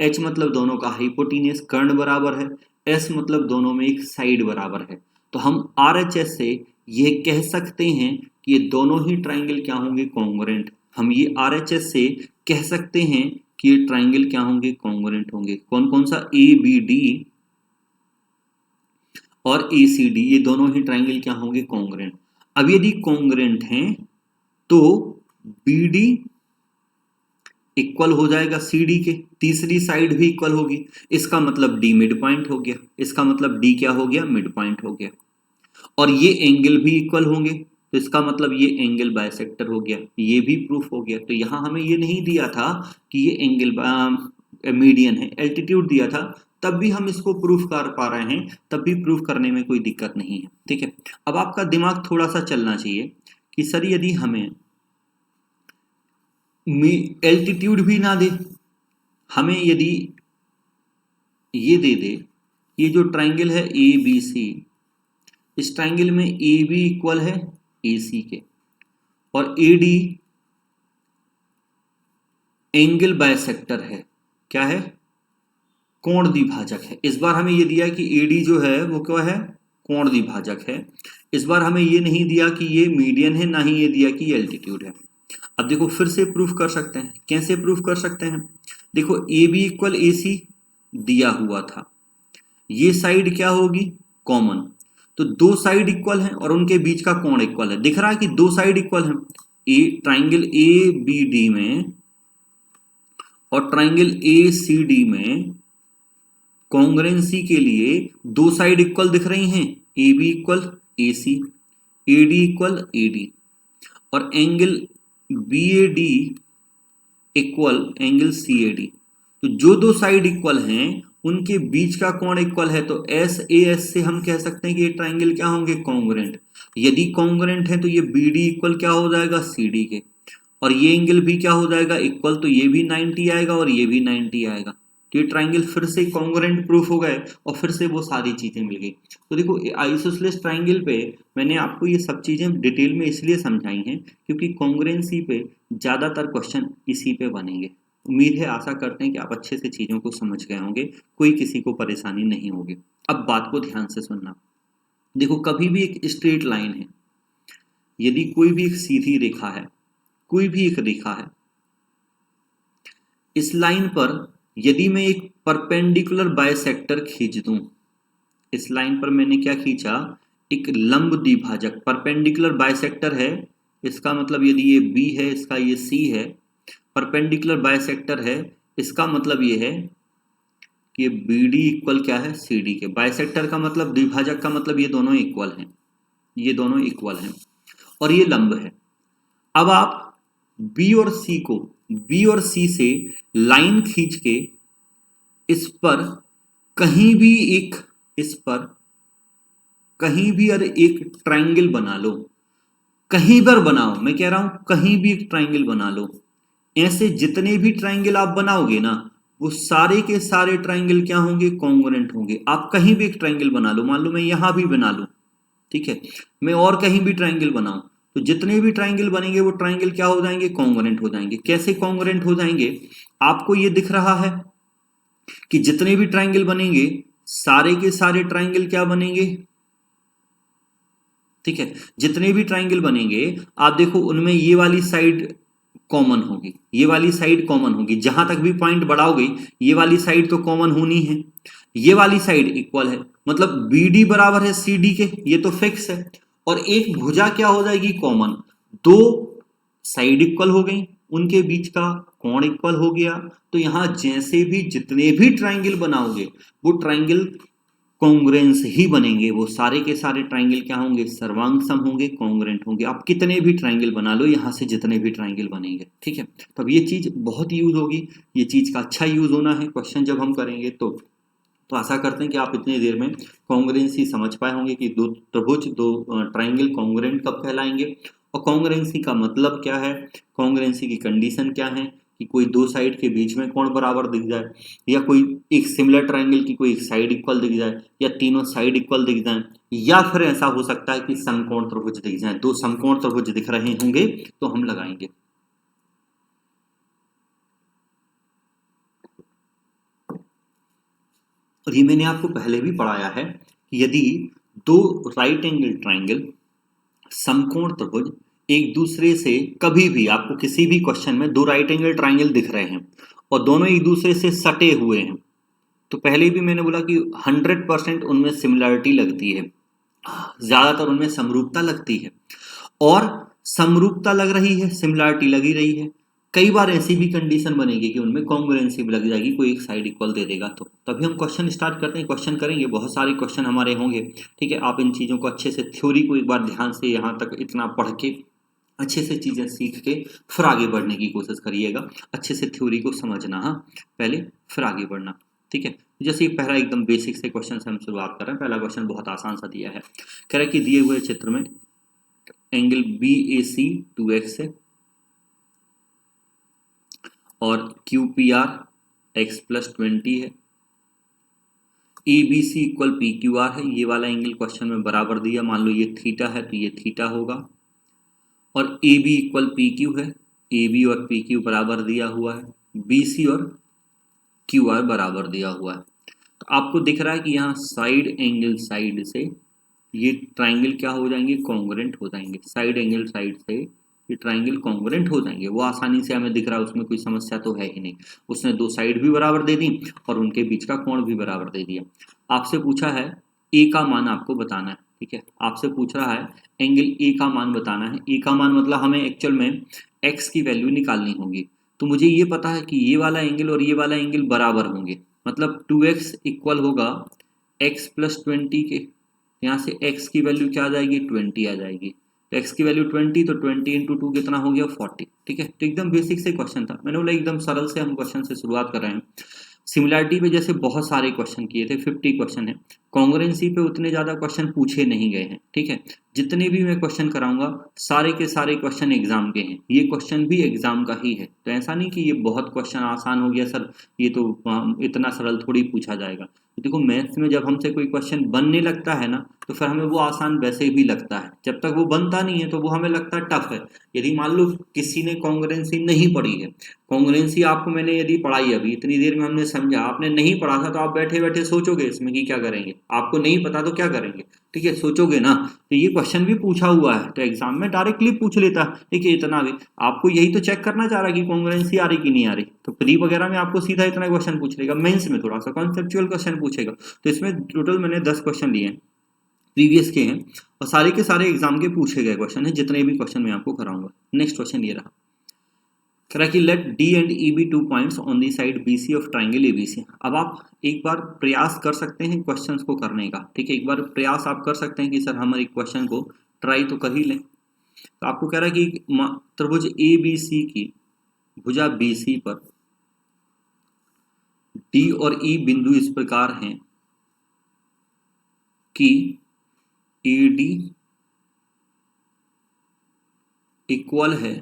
एच मतलब दोनों का हाइपोटेनियस कर्ण बराबर है, एस मतलब दोनों में एक साइड बराबर है। तो हम आर एच एस से ये कह सकते हैं कि ये दोनों ही ट्राइंगल क्या होंगे, कॉन्ग्रुएंट। हम ये आर एच एस से कह सकते हैं कि ये ट्राइंगल क्या होंगे, कॉन्ग्रुएंट होंगे। कौन कौन सा, ए बी डी और ए सी डी, ये दोनों ही ट्राइंगल क्या होंगे, कॉन्ग्रुएंट। अब यदि कॉन्ग्रुएंट हैं तो बी डी इक्वल हो जाएगा सी डी के, तीसरी साइड भी इक्वल होगी, इसका मतलब डी मिड पॉइंट हो गया, इसका मतलब डी क्या हो गया, मिड पॉइंट हो गया। और ये एंगल भी इक्वल होंगे, तो इसका मतलब ये एंगल बाइसेक्टर हो गया, ये भी प्रूफ हो गया। तो यहाँ हमें ये नहीं दिया था कि ये एंगल मीडियन है, एल्टीट्यूड दिया था, तब भी हम इसको प्रूफ कर पा रहे हैं, तब भी प्रूफ करने में कोई दिक्कत नहीं है। ठीक है, अब आपका दिमाग थोड़ा सा चलना चाहिए कि सर यदि हमें एल्टीट्यूड भी ना दे, हमें यदि ये दे दे, ये जो ट्राइंगल है ए बी सी, इस ट्राइंगल में ए बी इक्वल है ए सी के, और ए डी एंगल बाइसेक्टर है, क्या है, कोण द्विभाजक है। इस बार हमें ये दिया कि ए डी जो है वो क्या है, कोण द्विभाजक है। इस बार हमें ये नहीं दिया कि ये मीडियन है, ना ही ये दिया कि ये एल्टीट्यूड है। अब देखो फिर से प्रूफ कर सकते हैं, कैसे प्रूफ कर सकते हैं, देखो ए बी इक्वल ए सी दिया हुआ था, ये साइड क्या होगी, कॉमन, तो दो साइड इक्वल हैं और उनके बीच का कोण इक्वल है, दिख रहा है कि दो साइड इक्वल हैं, A triangle A B D में और ट्राइंगल ए सी डी में कॉन्ग्रुएंसी के लिए दो साइड इक्वल दिख रही हैं, A B equal A C, A D equal A D, और angle B A D equal angle C A D. तो जो दो साइड इक्वल हैं उनके बीच का कोण इक्वल है, तो एस ए एस से हम कह सकते हैं कि ये ट्राइंगल क्या होंगे, कॉन्ग्रुएंट। यदि कॉन्ग्रुएंट है तो ये बी डी इक्वल क्या हो जाएगा, सी डी के, और ये एंगल भी क्या हो जाएगा, इक्वल, तो ये भी 90 आएगा और ये भी 90 आएगा। तो ये ट्राइंगल फिर से कॉन्ग्रुएंट प्रूफ हो गए और फिर से वो सारी चीजें मिल गई। तो देखो आइसोसेलेस ट्राइंगल पे मैंने आपको ये सब चीजें डिटेल में इसलिए समझाई हैं क्योंकि कॉन्ग्रुएंसी पे ज्यादातर क्वेश्चन इसी पे बनेंगे। उम्मीद है, आशा करते हैं कि आप अच्छे से चीजों को समझ गए होंगे, कोई किसी को परेशानी नहीं होगी। अब बात को ध्यान से सुनना, देखो कभी भी एक स्ट्रेट लाइन है, यदि कोई भी एक सीधी रेखा है, कोई भी एक रेखा है, इस लाइन पर यदि मैं एक परपेंडिकुलर बाइसेक्टर खींच दूं, इस लाइन पर मैंने क्या खींचा, एक लंब द्विभाजक, परपेंडिकुलर बाइसेक्टर है, इसका मतलब यदि ये बी है, इसका ये सी है, परपेंडिकुलर बाइसेक्टर है, इसका मतलब ये है कि बी डी इक्वल क्या है, सी डी के। बाइसेक्टर का मतलब, द्विभाजक का मतलब ये दोनों इक्वल हैं, ये दोनों इक्वल हैं और ये लंब है। अब आप बी और सी को, बी और सी से लाइन खींच के इस पर कहीं भी एक, इस पर कहीं भी अरे एक ट्राइंगल बना लो, कहीं पर बनाओ, मैं कह रहा हूं कहीं भी एक ट्राइंगल बना लो। ऐसे जितने भी ट्राइंगल आप बनाओगे ना, वो सारे के सारे ट्राइंगल क्या होंगे, कॉन्ग्रुएंट होंगे। आप कहीं भी एक ट्राइंगल बना लो, मान लो मैं यहां भी बना लूं, ठीक है, मैं और कहीं भी ट्राइंगल बनाऊं, तो जितने भी ट्राइंगल बनेंगे वो ट्राइंगल क्या हो जाएंगे, कॉन्ग्रुएंट हो जाएंगे। कैसे कॉन्ग्रुएंट हो जाएंगे, आपको ये दिख रहा है कि जितने भी ट्राइंगल बनेंगे सारे के सारे ट्राइंगल क्या बनेंगे, ठीक है, जितने भी ट्राइंगल बनेंगे आप देखो उनमें ये वाली साइड कॉमन होगी, ये वाली साइड कॉमन होगी, जहां तक भी पॉइंट बढ़ाओगे ये वाली साइड तो कॉमन होनी है, ये वाली साइड इक्वल है, मतलब बी डी बराबर है सी डी के, ये तो फिक्स है। और एक भुजा क्या हो जाएगी, कॉमन, दो साइड इक्वल हो गई, उनके बीच का कोण इक्वल हो गया, तो यहां जैसे भी जितने भी ट्राइंगल बनाओगे वो ट्राइंगल कॉन्ग्रुएंस ही बनेंगे, वो सारे के सारे ट्राइंगल क्या होंगे, सर्वांग सम होंगे, कॉन्ग्रुएंट होंगे। आप कितने भी ट्राइंगल बना लो, यहां से जितने भी ट्राइंगल बनेंगे, ठीक है। तब ये चीज बहुत यूज होगी, ये चीज का अच्छा यूज होना है क्वेश्चन जब हम करेंगे तो आशा करते हैं कि आप इतनी देर में कॉन्ग्रुएंसी समझ पाए होंगे कि दो त्रिभुज, दो ट्राइंगल कॉन्ग्रुएंट कब कहलाएंगे और कॉन्ग्रुएंसी का मतलब क्या है, कॉन्ग्रुएंसी की कंडीशन क्या है कि कोई दो साइड के बीच में कोण बराबर दिख जाए, या कोई एक सिमिलर ट्राइंगल की कोई एक साइड इक्वल दिख जाए, या तीनों साइड इक्वल दिख जाए, या फिर ऐसा हो सकता है कि समकोण त्रिभुज दिख जाए। दो समकोण त्रिभुज दिख रहे होंगे तो हम लगाएंगे। और ये मैंने आपको पहले भी पढ़ाया है कि यदि दो राइट एंगल ट्राइंगल समकोण त्रिभुज एक दूसरे से, कभी भी आपको किसी भी क्वेश्चन में दो राइट एंगल ट्राइंगल दिख रहे हैं और दोनों एक दूसरे से सटे हुए हैं, तो पहले भी मैंने बोला कि 100% उनमें सिमिलरिटी लगती है, ज्यादातर उनमें समरूपता लगती है, और समरूपता लग रही है, सिमिलरिटी लगी रही है, कई बार ऐसी भी कंडीशन बनेगी कि उनमें कॉन्ग्रुएंसी भी लग जाएगी, कोई एक साइड इक्वल दे देगा तो तभी हम क्वेश्चन स्टार्ट करते हैं। क्वेश्चन करेंगे, बहुत सारे क्वेश्चन हमारे होंगे, ठीक है। आप इन चीज़ों को अच्छे से, थ्योरी को एक बार ध्यान से यहाँ तक इतना पढ़ के अच्छे से चीज़ें सीख के फिर आगे बढ़ने की कोशिश करिएगा। अच्छे से थ्योरी को समझना, हाँ, पहले फिर आगे बढ़ना, ठीक है। जैसे पहला एकदम बेसिक से क्वेश्चन से हम शुरुआत कर रहे हैं। पहला क्वेश्चन बहुत आसान सा दिया है, कह रहा है कि दिए हुए चित्र में एंगल BAC 2x है और QPR x + 20 है, ABC = PQR है। ये वाला एंगल क्वेश्चन में बराबर दिया, मान लो ये थीटा है तो ये थीटा होगा, और AB = PQ है, AB और PQ बराबर दिया हुआ है, BC और QR बराबर दिया हुआ है। तो आपको दिख रहा है कि यहाँ साइड एंगल साइड से ये ट्राइंगल क्या हो जाएंगे, कॉन्ग्रुएंट हो जाएंगे। साइड एंगल साइड से ये ट्राइंगल कॉन्ग्रुएंट हो जाएंगे, वो आसानी से हमें दिख रहा है, उसमें कोई समस्या तो है ही नहीं। उसने दो साइड भी बराबर दे दी और उनके बीच का कोण भी बराबर दे दिया। आपसे पूछा है ए का मान आपको बताना है, ठीक है। आपसे पूछ रहा है एंगल ए का मान बताना है। ए का मान मतलब हमें एक्चुअल में एक्स की वैल्यू निकालनी होगी। तो मुझे ये पता है कि ये वाला एंगल और ये वाला एंगल बराबर होंगे, मतलब 2x इक्वल होगा x + 20 के। यहाँ से x की वैल्यू क्या आ जाएगी, 20 आ जाएगी। तो x की वैल्यू 20, तो 20 × 2 कितना हो गया, 40, ठीक है। तो एकदम बेसिक से क्वेश्चन था, मैंने बोला एकदम सरल से हम क्वेश्चन से शुरुआत कर रहे हैं। सिमिलैरिटी पे जैसे बहुत सारे क्वेश्चन किए थे, 50 क्वेश्चन है। कॉन्ग्रुएंसी पे उतने ज़्यादा क्वेश्चन पूछे नहीं गए हैं, ठीक है। जितने भी मैं क्वेश्चन कराऊंगा सारे के सारे क्वेश्चन एग्जाम के हैं, ये क्वेश्चन भी एग्जाम का ही है। तो ऐसा नहीं कि ये बहुत क्वेश्चन आसान हो गया सर, ये तो इतना सरल थोड़ी पूछा जाएगा। तो देखो मैथ्स में जब हमसे कोई क्वेश्चन बनने लगता है ना, तो फिर हमें वो आसान वैसे भी लगता है। जब तक वो बनता नहीं है तो वो हमें लगता है टफ है। यदि मान लो किसी ने कॉन्ग्रुएंसी नहीं पढ़ी है, कॉन्ग्रुएंसी आपको मैंने यदि पढ़ाई अभी इतनी देर में हमने समझा, आपने नहीं पढ़ा था, तो आप बैठे बैठे सोचोगे इसमें कि क्या करेंगे। आपको नहीं पता तो क्या करेंगे, ठीक है, सोचोगे ना। तो ये क्वेश्चन भी पूछा हुआ है, तो एग्जाम में डायरेक्टली पूछ लेता है, ठीक है। इतना भी आपको यही तो चेक करना चाह रहा है कि कॉन्ग्रुएंसी आ रही कि नहीं आ रही। तो प्री वगैरह में आपको सीधा इतना क्वेश्चन पूछ लेगा, मेंस में थोड़ा सा कॉन्सेप्चुअल क्वेश्चन पूछेगा। तो इसमें टोटल मैंने 10 क्वेश्चन लिए हैं, प्रीवियस के हैं, और सारे के सारे एग्जाम के पूछे गए क्वेश्चन है, जितने भी क्वेश्चन मैं आपको कराऊंगा। नेक्स्ट क्वेश्चन ये रहा, कह रहा कि late D and E be 2 points on the side BC of triangle ABC। अब आप एक बार प्रयास कर सकते हैं क्वेश्चंस को करने का, ठीक है। एक बार प्रयास आप कर सकते हैं कि सर हम एक क्वेश्चन को ट्राई तो कर ही लें। तो आपको कह रहा है कि त्रिभुज ABC की भुजा BC पर D और E बिंदु इस प्रकार हैं कि AD इक्वल है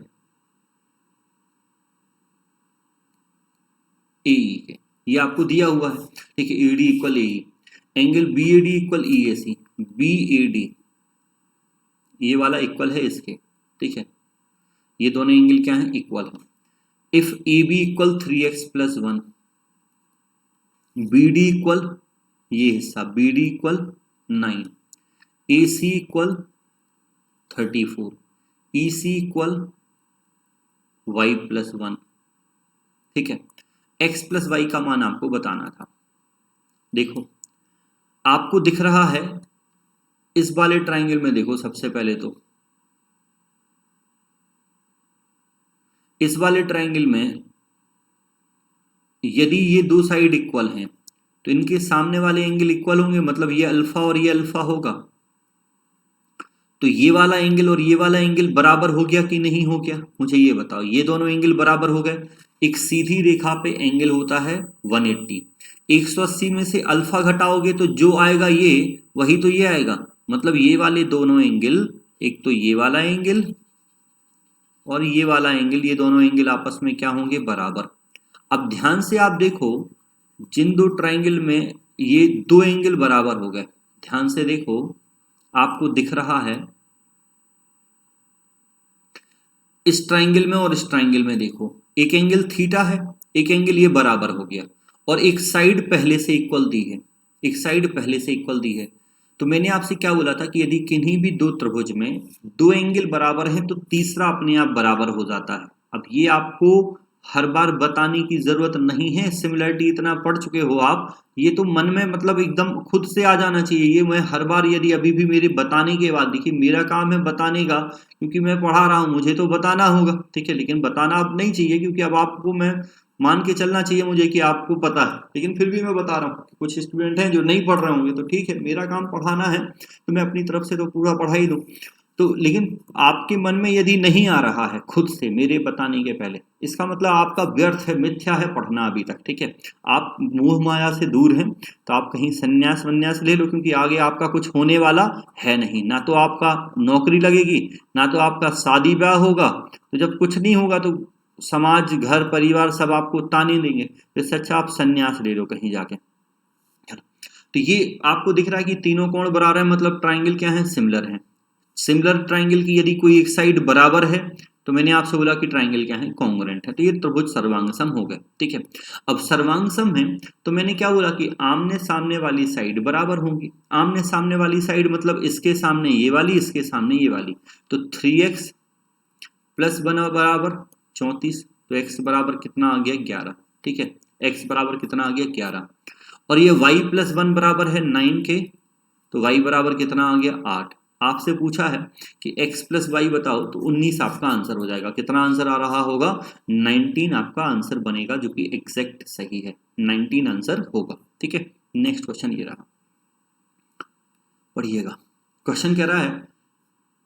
AE के। ये आपको दिया हुआ है, ठीक है। AD = AE, angle BAD = EAC। BAD ये वाला इक्वल है इसके, ठीक है। ये दोनों एंगल क्या है, इक्वल है। If AB = 3x + 1, BD equal ये हिस्सा, BD = 9, AC = 34, EC = y + 1, ठीक है। x + y का मान आपको बताना था। देखो आपको दिख रहा है इस वाले ट्राइंगल में, देखो सबसे पहले तो इस वाले ट्राइंगल में यदि ये दो साइड इक्वल हैं तो इनके सामने वाले एंगल इक्वल होंगे, मतलब ये अल्फा और ये अल्फा होगा। तो ये वाला एंगल और ये वाला एंगल बराबर हो गया कि नहीं हो गया, मुझे ये बताओ। ये दोनों एंगल बराबर हो गए। एक सीधी रेखा पे एंगल होता है 180, 180 में से अल्फा घटाओगे तो जो आएगा ये वही तो ये आएगा। मतलब ये वाले दोनों एंगल, एक तो ये वाला एंगल और ये वाला एंगल, ये दोनों एंगल आपस में क्या होंगे, बराबर। अब ध्यान से आप देखो, जिन दो ट्राइंगल में ये दो एंगल बराबर हो गए, ध्यान से देखो, आपको दिख रहा है इस ट्राइंगल में और इस ट्राइंगल में देखो, एक एंगल थीटा है, एक एंगल ये बराबर हो गया, और एक साइड पहले से इक्वल दी है, एक साइड पहले से इक्वल दी है। तो मैंने आपसे क्या बोला था कि यदि किन्हीं भी दो त्रिभुज में दो एंगल बराबर हैं तो तीसरा अपने आप बराबर हो जाता है। अब ये आपको हर बार बताने की जरूरत नहीं है, सिमिलरिटी इतना पढ़ चुके हो आप, ये तो मन में मतलब एकदम खुद से आ जाना चाहिए। ये मैं हर बार यदि अभी भी मेरे बताने के बाद, देखिए मेरा काम है बताने का, क्योंकि मैं पढ़ा रहा हूँ, मुझे तो बताना होगा, ठीक है, लेकिन बताना अब नहीं चाहिए, क्योंकि अब आपको मैं मान के चलना चाहिए मुझे कि आपको पता है, लेकिन फिर भी मैं बता रहा हूँ। कुछ स्टूडेंट हैं जो नहीं पढ़ रहे होंगे, तो ठीक है, मेरा काम पढ़ाना है, तो मैं अपनी तरफ से तो पूरा पढ़ा ही दूँ। तो लेकिन आपके मन में यदि नहीं आ रहा है खुद से मेरे बताने के पहले, इसका मतलब आपका व्यर्थ है, मिथ्या है पढ़ना अभी तक, ठीक है। आप मोह माया से दूर हैं, तो आप कहीं संन्यास वन्यास ले लो, क्योंकि आगे आपका कुछ होने वाला है नहीं, ना तो आपका नौकरी लगेगी, ना तो आपका शादी ब्याह होगा। तो जब कुछ नहीं होगा तो समाज, घर, परिवार सब आपको ताने देंगे, तो इससे अच्छा आप संन्यास ले लो कहीं जाके। तो ये आपको दिख रहा है कि तीनों कोण बराबर है, मतलब ट्राइंगल क्या है, सिमिलर है। सिमिलर ट्राइंगल की यदि कोई एक साइड बराबर है, तो मैंने आपसे बोला कि ट्राइंगल क्या है, कॉन्ग्रुएंट है, तो ये त्रिभुज सर्वांगसम हो गया, ठीक है। अब सर्वांगसम है, तो मैंने क्या बोला कि आमने सामने वाली साइड बराबर होंगी। आमने सामने वाली साइड मतलब इसके सामने ये वाली, इसके सामने ये वाली, तो 3x प्लस 1 बराबर 34, तो x बराबर कितना आ गया, 11, ठीक है। x बराबर कितना आ गया, 11। और ये y प्लस 1 बराबर है 9 के, तो y बराबर कितना आ गया, 8। आपसे पूछा है कि x प्लस वाई बताओ, तो 19 आपका आंसर हो जाएगा। कितना आंसर आ रहा होगा, 19 आपका आंसर बनेगा, जो कि एग्जैक्ट सही है, 19 आंसर होगा, ठीक है। नेक्स्ट क्वेश्चन ये रहा, पढ़िएगा। क्वेश्चन कह रहा है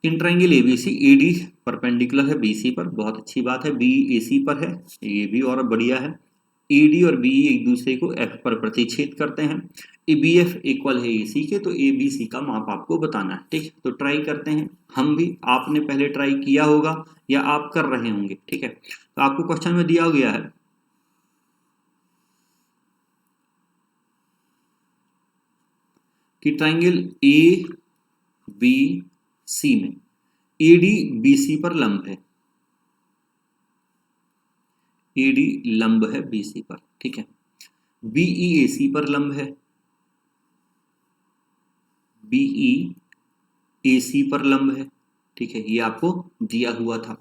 in triangle ABC AD perpendicular है बीसी पर, बहुत अच्छी बात है, बी एसी पर है, ये भी और बढ़िया है। एडी और बी एक दूसरे को एफ पर प्रतिच्छेद करते हैं, ए बी एफ इक्वल है एसी के, तो ए बी सी का माप आपको बताना है, ठीक। तो ट्राई करते हैं हम भी, आपने पहले ट्राई किया होगा या आप कर रहे होंगे, ठीक है। तो आपको क्वेश्चन में दिया गया है कि ट्राइंगल ए बी सी में एडी बीसी पर लंब है, एडी लंब है बीसी पर, ठीक है। बीई एसी पर लंब है, बीई एसी पर लंब है, ठीक है, ये आपको दिया हुआ था।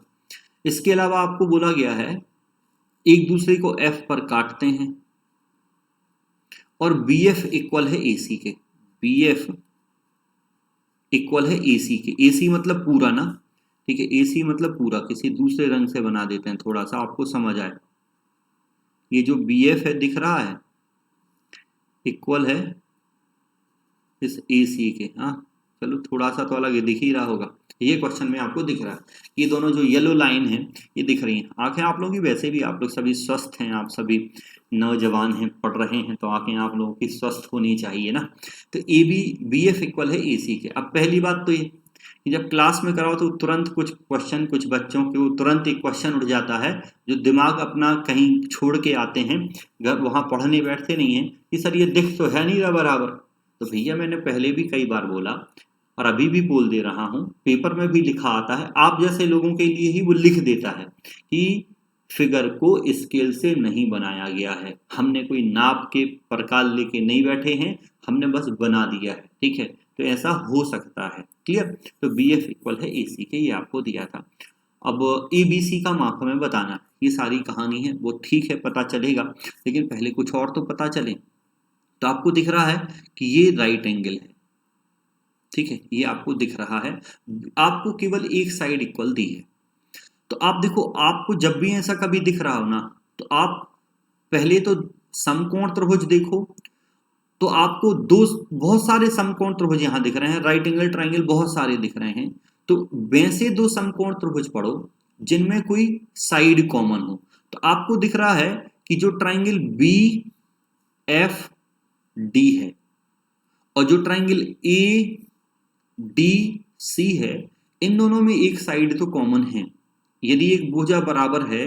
इसके अलावा आपको बोला गया है एक दूसरे को एफ पर काटते हैं, और बी एफ इक्वल है एसी के, बी एफ इक्वल है एसी के, एसी मतलब पूरा ना, ठीक है, एसी मतलब पूरा, किसी दूसरे रंग से बना देते हैं थोड़ा सा आपको समझ आए। ये जो बी एफ है दिख रहा है, इक्वल है इस एसी के, हाँ चलो थोड़ा सा तो अलग दिख ही रहा होगा, ये क्वेश्चन में आपको दिख रहा है। ये दोनों जो येलो लाइन है ये दिख रही हैं। आंखें आप लोगों की वैसे भी, आप लोग सभी स्वस्थ हैं, आप सभी नौजवान हैं, पढ़ रहे हैं, तो आंखें आप लोगों की स्वस्थ होनी चाहिए ना। तो A B B F equal है ए सी के। अब पहली बात तो ये कि जब क्लास में कराओ तो तुरंत कुछ क्वेश्चन, कुछ बच्चों के तुरंत एक क्वेश्चन उठ जाता है, जो दिमाग अपना कहीं छोड़ के आते हैं, घर वहाँ पढ़ने बैठते नहीं हैं कि सर ये दिख तो है नहीं रहा बराबर। तो भैया मैंने पहले भी कई बार बोला और अभी भी बोल दे रहा हूँ, पेपर में भी लिखा आता है, आप जैसे लोगों के लिए ही वो लिख देता है कि फिगर को स्केल से नहीं बनाया गया है, हमने कोई नाप के प्रकार लेके नहीं बैठे हैं, हमने बस बना दिया है, ठीक है। तो ऐसा हो सकता है, क्लियर। तो बी एफ इक्वल है ए सी के, ये आपको दिया था। अब ए बी सी का माप हमें बताना, ये सारी कहानी है, वो ठीक है पता चलेगा, लेकिन पहले कुछ और तो पता चले। तो आपको दिख रहा है कि ये राइट एंगल है, ठीक है, ये आपको दिख रहा है, आपको केवल एक साइड इक्वल दी है। तो आप देखो, आपको जब भी ऐसा कभी दिख रहा हो ना, तो आप पहले तो समकोण त्रिभुज देखो, तो आपको दो बहुत सारे समकोण त्रिभुज यहां दिख रहे हैं, राइट एंगल ट्राइंगल बहुत सारे दिख रहे हैं। तो वैसे दो समकोण त्रिभुज पढ़ो जिनमें कोई साइड कॉमन हो। तो आपको दिख रहा है कि जो ट्राइंगल बी एफ डी है और जो ट्राइंगल ए डी सी है, इन दोनों में एक साइड तो कॉमन है, यदि एक भुजा बराबर है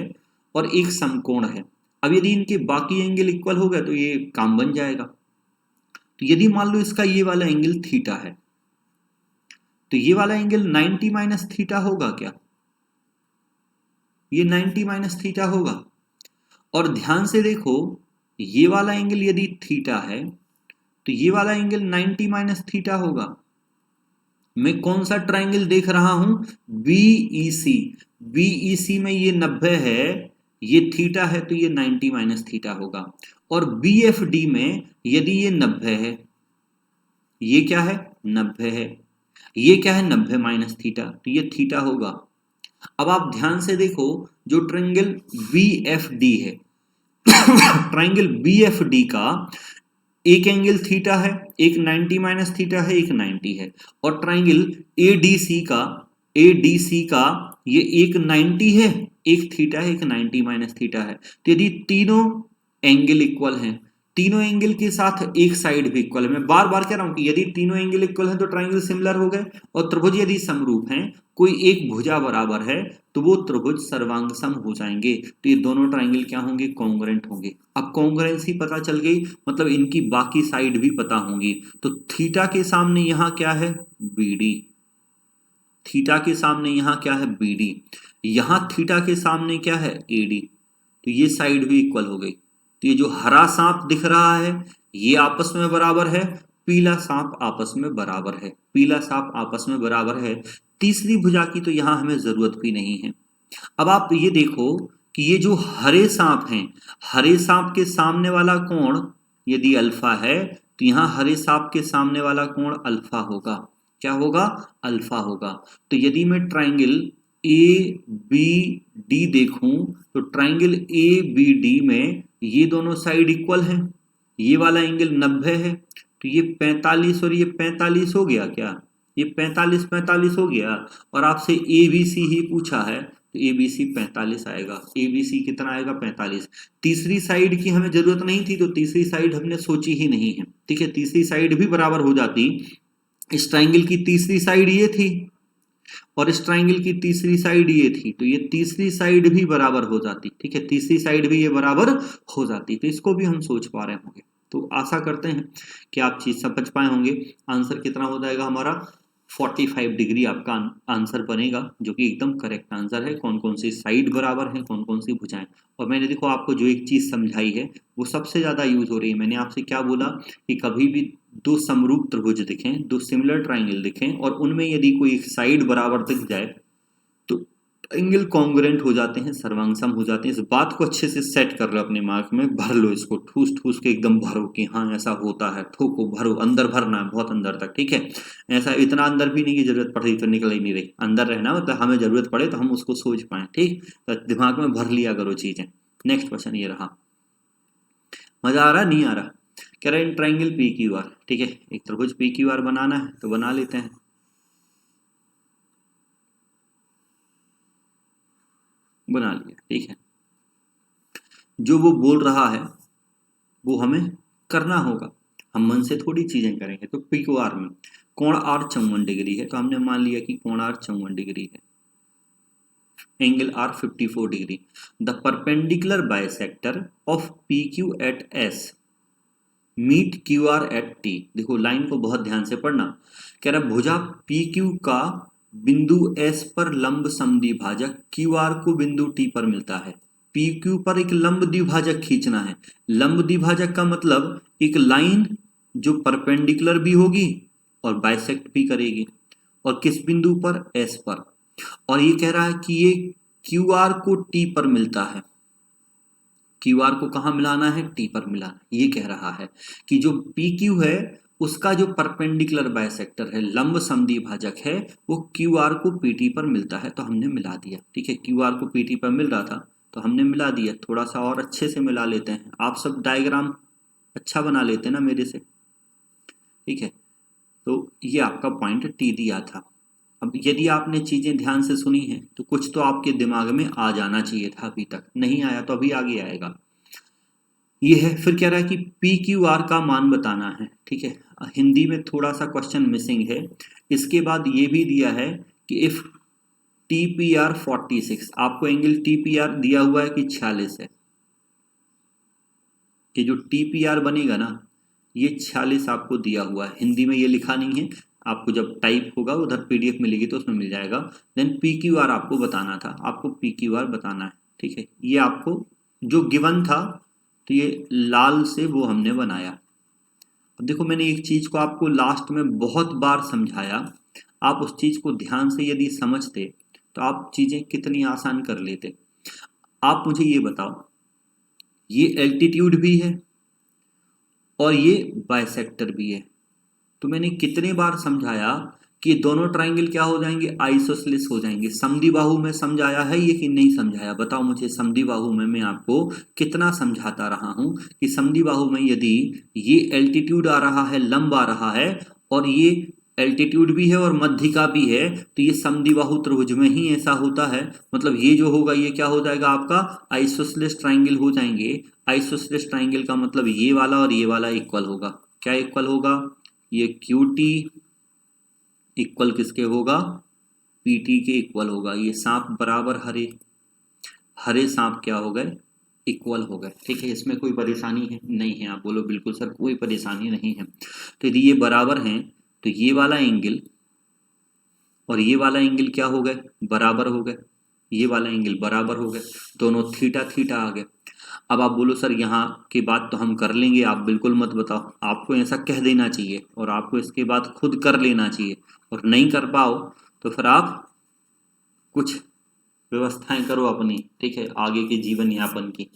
और एक समकोण है। अब यदि इनके बाकी एंगल इक्वल हो गए तो ये काम बन जाएगा। तो यदि मान लो इसका ये वाला एंगल थीटा है, तो ये वाला एंगल 90 माइनस थीटा होगा क्या, ये 90 माइनस थीटा होगा। और ध्यान से देखो, ये वाला एंगल यदि थीटा है तो ये वाला एंगल 90 माइनस थीटा होगा। मैं कौन सा ट्राइंगल देख रहा हूं, बीईसी, बीईसी में ये 90 है, ये थीटा है तो ये 90 माइनस थीटा होगा। और BFD में यदि ये 90 है, ये क्या है 90 है, ये क्या है 90 माइनस थीटा, तो ये थीटा होगा। अब आप ध्यान से देखो, जो ट्रायंगल BFD है ट्रायंगल BFD का एक एंगल थीटा है, एक 90 माइनस थीटा है, एक 90 है। और ट्रायंगल ADC का ये एक 90 है, एक थीटा है, एक 90 माइनस थीटा है। तो यदि तीनों एंगल इक्वल हैं, तीनों एंगल के साथ एक साइड भी इक्वल है, मैं बार बार कह रहा हूं कि यदि तीनों एंगल इक्वल हैं तो ट्रायंगल सिमिलर हो गए। और त्रिभुज यदि समरूप हैं, कोई एक भुजा बराबर है, तो वो त्रिभुज सर्वांग सम हो जाएंगे। तो ये दोनों ट्रायंगल क्या होंगे, कॉन्ग्रुएंट होंगे। अब कॉन्ग्रुएंसी पता चल गई, मतलब इनकी बाकी साइड भी पता होंगी। तो थीटा के सामने यहाँ क्या है, BD, थीटा के सामने यहाँ क्या है, BD, यहाँ थीटा के सामने क्या है, AD। तो ये साइड भी इक्वल हो गई। तो ये जो हरा सांप दिख रहा है ये आपस में बराबर है, पीला सांप आपस में बराबर है, पीला सांप आपस में बराबर है। तीसरी भुजा की तो यहां हमें जरूरत भी नहीं है। अब आप ये देखो कि ये जो हरे सांप हैं, हरे सांप के सामने वाला कोण यदि अल्फा है, तो यहाँ हरे सांप के सामने वाला कोण अल्फा होगा। क्या होगा, अल्फा होगा। तो यदि मैं ट्राइंगल ABD देखूं, तो ट्राइंगल ABD में ये दोनों साइड इक्वल हैं, ये वाला एंगल 90 है, तो ये 45 और ये 45 हो गया क्या, ये 45 45 हो गया। और आपसे ABC ही पूछा है, तो ABC 45 आएगा। ABC कितना आएगा, 45। तीसरी साइड की हमें जरूरत नहीं थी, तो तीसरी साइड हमने सोची ही नहीं है, ठीक है। तीसरी साइड भी बराबर हो जाती, इस ट्राइंगल की तीसरी साइड ये थी और इस ट्राइंगल की तीसरी साइड ये थी, तो ये तीसरी साइड भी बराबर हो जाती, ठीक है, तीसरी साइड भी ये बराबर हो जाती। तो इसको भी हम सोच पा रहे होंगे। तो आशा करते हैं कि आप चीज समझ पाए होंगे। आंसर कितना हो जाएगा हमारा, 45 डिग्री आपका आंसर बनेगा, जो कि एकदम करेक्ट आंसर है। कौन कौन सी साइड बराबर है, कौन कौन सी भुजाएं। और मैंने देखो आपको जो एक चीज समझाई है वो सबसे ज्यादा यूज हो रही है। मैंने आपसे क्या बोला कि कभी भी दो समरूप त्रिभुज दिखें, दो सिमिलर ट्राइंगल दिखें और उनमें यदि कोई एक साइड बराबर दिख जाए तो एंगल कॉन्ग्रुएंट हो जाते हैं, सर्वांगसम हो जाते हैं। इस बात को अच्छे से सेट कर लो अपने दिमाग में, भर लो इसको, ठूस ठूस के एकदम भरो कि हाँ ऐसा होता है, ठोको भरो, अंदर भरना है बहुत अंदर तक, ठीक है। ऐसा इतना अंदर भी नहीं कि जरूरत पड़ रही तो निकल ही नहीं रही, अंदर रहना मतलब हमें जरूरत पड़े तो हम उसको सोच पाए, ठीक। तो दिमाग में भर लिया करो चीजें। नेक्स्ट क्वेश्चन ये रहा, मजा आ रहा नहीं आ रहा, कह रहे हैं ट्राइंगल PQR, ठीक है, एक त्रिभुज PQR बनाना है तो बना लेते हैं। बना लिया, ठीक है। जो वो बोल रहा है वो हमें करना होगा, हम मन से थोड़ी चीजें करेंगे। तो PQR में कोण R 54 डिग्री है, तो हमने मान लिया कि कोण R 54 डिग्री है, angle R 54 degree. The perpendicular bisector of PQ at S meet QR at T। देखो लाइन को बहुत ध्यान से पढ़ना, कह रहा भुजा PQ का बिंदु S पर लंब समद्विभाजक QR को बिंदु T पर मिलता है। PQ पर एक लंब द्विभाजक खींचना है। लंब द्विभाजक का मतलब एक लाइन जो परपेंडिकुलर भी होगी और बाइसेक्ट भी करेगी, और किस बिंदु पर, S पर। और ये कह रहा है कि ये QR को T पर मिलता है, QR को कहाँ मिलाना है, T पर मिलाना। ये कह रहा है कि जो PQ है उसका जो परपेंडिकुलर बाइसेक्टर है, लंब समद्विभाजक है, वो QR को PT पर मिलता है। तो हमने मिला दिया, ठीक है, QR को PT पर मिल रहा था तो हमने मिला दिया। थोड़ा सा और अच्छे से मिला लेते हैं, आप सब डायग्राम अच्छा बना लेते हैं ना मेरे से, ठीक है। तो ये आपका पॉइंट T दिया था। अब यदि आपने चीजें ध्यान से सुनी हैं तो कुछ तो आपके दिमाग में आ जाना चाहिए था, अभी तक नहीं आया तो अभी आगे आएगा। ये है, फिर कह रहा है कि PQR का मान बताना है, ठीक है। हिंदी में थोड़ा सा क्वेश्चन मिसिंग है। इसके बाद ये भी दिया है कि इफ TPR 46, आपको एंगल TPR दिया हुआ है कि 46 है, कि जो TPR बनेगा ना ये 46 आपको दिया हुआ है। हिंदी में ये लिखा नहीं है, आपको जब टाइप होगा उधर PDF मिलेगी तो उसमें मिल जाएगा। देन PQR आपको बताना था, आपको PQR बताना है, ठीक है। ये आपको जो गिवन था तो ये लाल से वो हमने बनाया। अब देखो मैंने एक चीज को आपको लास्ट में बहुत बार समझाया, आप उस चीज को ध्यान से यदि समझते तो आप चीजें कितनी आसान कर लेते। आप मुझे ये बताओ, ये एल्टीट्यूड भी है और ये बाइसेक्टर भी है, तो मैंने कितने बार समझाया कि दोनों ट्राइंगल क्या हो जाएंगे, आइसोसेलेस हो जाएंगे। समद्विबाहु में समझाया है ये कि नहीं समझाया, बताओ मुझे। समद्विबाहु में मैं आपको कितना समझाता रहा हूं कि समद्विबाहु में यदि ये एल्टीट्यूड आ रहा है, लंब आ रहा है, और ये एल्टीट्यूड भी है और मध्यिका भी है, तो ये समद्विबाहु त्रिभुज में ही ऐसा होता है। मतलब ये जो होगा ये क्या हो जाएगा, आपका आइसोसेलेस ट्राइंगल हो जाएंगे। आइसोसेलेस ट्राइंगल का मतलब ये वाला और ये वाला इक्वल होगा। क्या इक्वल होगा, ये QT इक्वल किसके होगा, PT के इक्वल होगा। ये सांप बराबर हरे, हरे सांप क्या हो गए, इक्वल हो गए। ठीक है, इसमें कोई परेशानी है नहीं है, आप बोलो बिल्कुल सर कोई परेशानी नहीं है। तो यदि ये बराबर हैं तो ये वाला एंगल और ये वाला एंगल क्या हो गए, बराबर हो गए। ये वाला एंगल बराबर हो गए, दोनों थीटा थीटा आ गए। अब आप बोलो सर यहाँ की बात तो हम कर लेंगे, आप बिल्कुल मत बताओ। आपको ऐसा कह देना चाहिए और आपको इसके बाद खुद कर लेना चाहिए, और नहीं कर पाओ तो फिर आप कुछ व्यवस्थाएं करो अपनी, ठीक है, आगे के जीवन यापन की।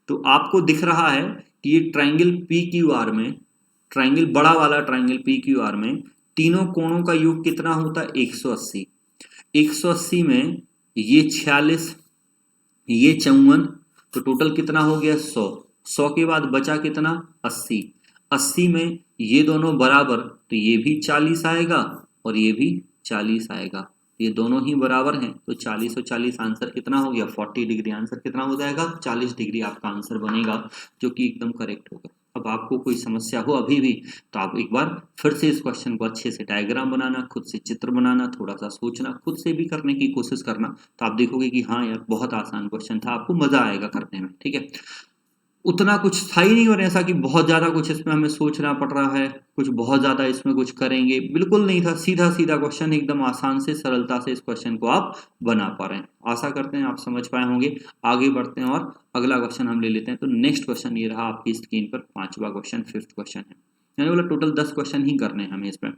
तो आपको दिख रहा है कि ये ट्राइंगल PQR में, ट्राइंगल बड़ा वाला ट्राइंगल PQR में तीनों कोणों का योग कितना होता है, 180। 180 में ये 46, ये 54, तो टोटल कितना हो गया 100। 100 के बाद बचा कितना, 80। 80 में ये दोनों बराबर, तो ये भी 40 आएगा और ये भी 40 आएगा। ये दोनों ही बराबर हैं, तो 40 और 40 आंसर कितना हो गया, 40 डिग्री। आंसर कितना हो जाएगा, 40 डिग्री आपका आंसर बनेगा, जो कि एकदम करेक्ट होगा। अब आपको कोई समस्या हो अभी भी तो आप एक बार फिर से इस क्वेश्चन को अच्छे से डायग्राम बनाना, खुद से चित्र बनाना, थोड़ा सा सोचना, खुद से भी करने की कोशिश करना, तो आप देखोगे कि हाँ यार बहुत आसान क्वेश्चन था, आपको मजा आएगा करने में। ठीक है, उतना कुछ था ही नहीं और ऐसा कि बहुत ज्यादा कुछ इसमें हमें सोचना पड़ रहा है, कुछ बहुत ज्यादा इसमें कुछ करेंगे, बिल्कुल नहीं था। सीधा सीधा क्वेश्चन, एकदम आसान से सरलता से इस क्वेश्चन को आप बना पा रहे हैं। आशा करते हैं आप समझ पाए होंगे। आगे बढ़ते हैं और अगला क्वेश्चन हम ले लेते हैं। तो नेक्स्ट क्वेश्चन ये रहा आपकी स्क्रीन पर, 5वां क्वेश्चन, 5th क्वेश्चन है। मैंने बोला टोटल 10 क्वेश्चन ही करने हैं हमें इस पर।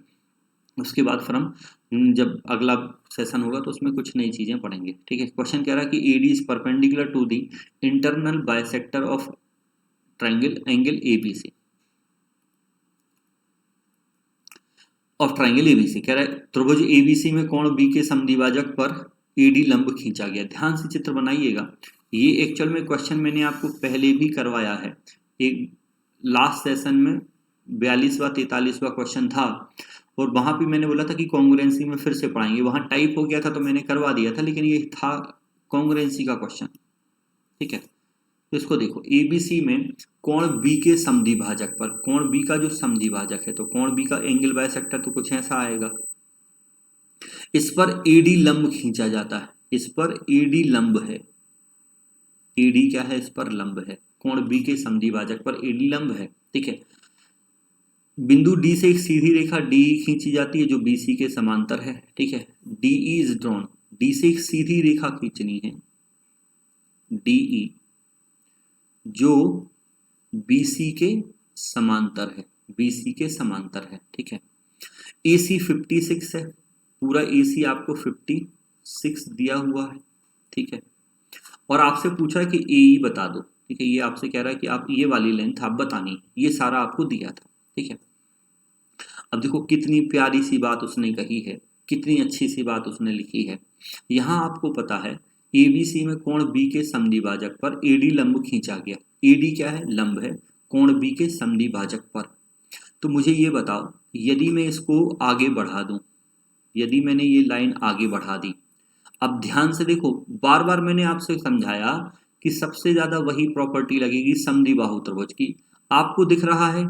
उसके बाद फिर हम जब अगला सेशन होगा तो उसमें कुछ नई चीजें पढ़ेंगे। ठीक है, क्वेश्चन कह रहा है कि AD is perpendicular to the internal bisector of triangle angle ABC, of triangle ABC। कह रहा है त्रिभुज ABC में कोण B के समद्विभाजक पर AD लंब खींचा गया। ध्यान से चित्र बनाइएगा। ये एक्चुअल में क्वेश्चन मैंने आपको पहले भी करवाया है, एक लास्ट सेशन में 42वां 43वां क्वेश्चन था, और वहां भी मैंने बोला था कि कॉन्ग्रुएंसी में फिर से पढ़ाएंगे। वहां टाइप हो गया था तो मैंने करवा दिया था, लेकिन ये था कॉन्ग्रुएंसी का क्वेश्चन। ठीक है, तो इसको देखो, ABC में कोण B के समद्विभाजक पर, कोण B का जो समद्विभाजक है, तो कोण B का एंगल बाइसेक्टर तो कुछ ऐसा आएगा। इस पर AD लंब खींचा जाता है, इस पर AD लंब है। AD क्या है, इस पर लंब है। कोण B के समद्विभाजक पर AD लंब है। ठीक है, बिंदु D से एक सीधी रेखा DE खींची जाती है जो BC के समांतर है। ठीक है, DE इज ड्रॉन, D से एक सीधी रेखा खींचनी है, DE, जो BC के समांतर है, BC के समांतर है। ठीक है, AC 56 है, पूरा AC आपको 56 दिया हुआ है। ठीक है, और आपसे पूछा है कि AE बता दो। ठीक है, ये आपसे कह रहा है कि आप ये वाली लेंथ आप बतानी, ये सारा आपको दिया था। ठीक है, अब देखो कितनी प्यारी सी बात उसने कही है, कितनी अच्छी सी बात उसने लिखी है। यहां आपको पता है ABC में कोण B के समद्विभाजक पर AD लंब खींचा गया। AD क्या है, लंब है, कोण B के समद्विभाजक पर। तो मुझे ये बताओ, यदि मैं इसको आगे बढ़ा दूं, यदि मैंने ये लाइन आगे बढ़ा दी, अब ध्यान से देखो, बार बार मैंने आपसे समझाया कि सबसे ज्यादा वही प्रॉपर्टी लगेगी समद्विबाहु त्रिभुज की। आपको दिख रहा है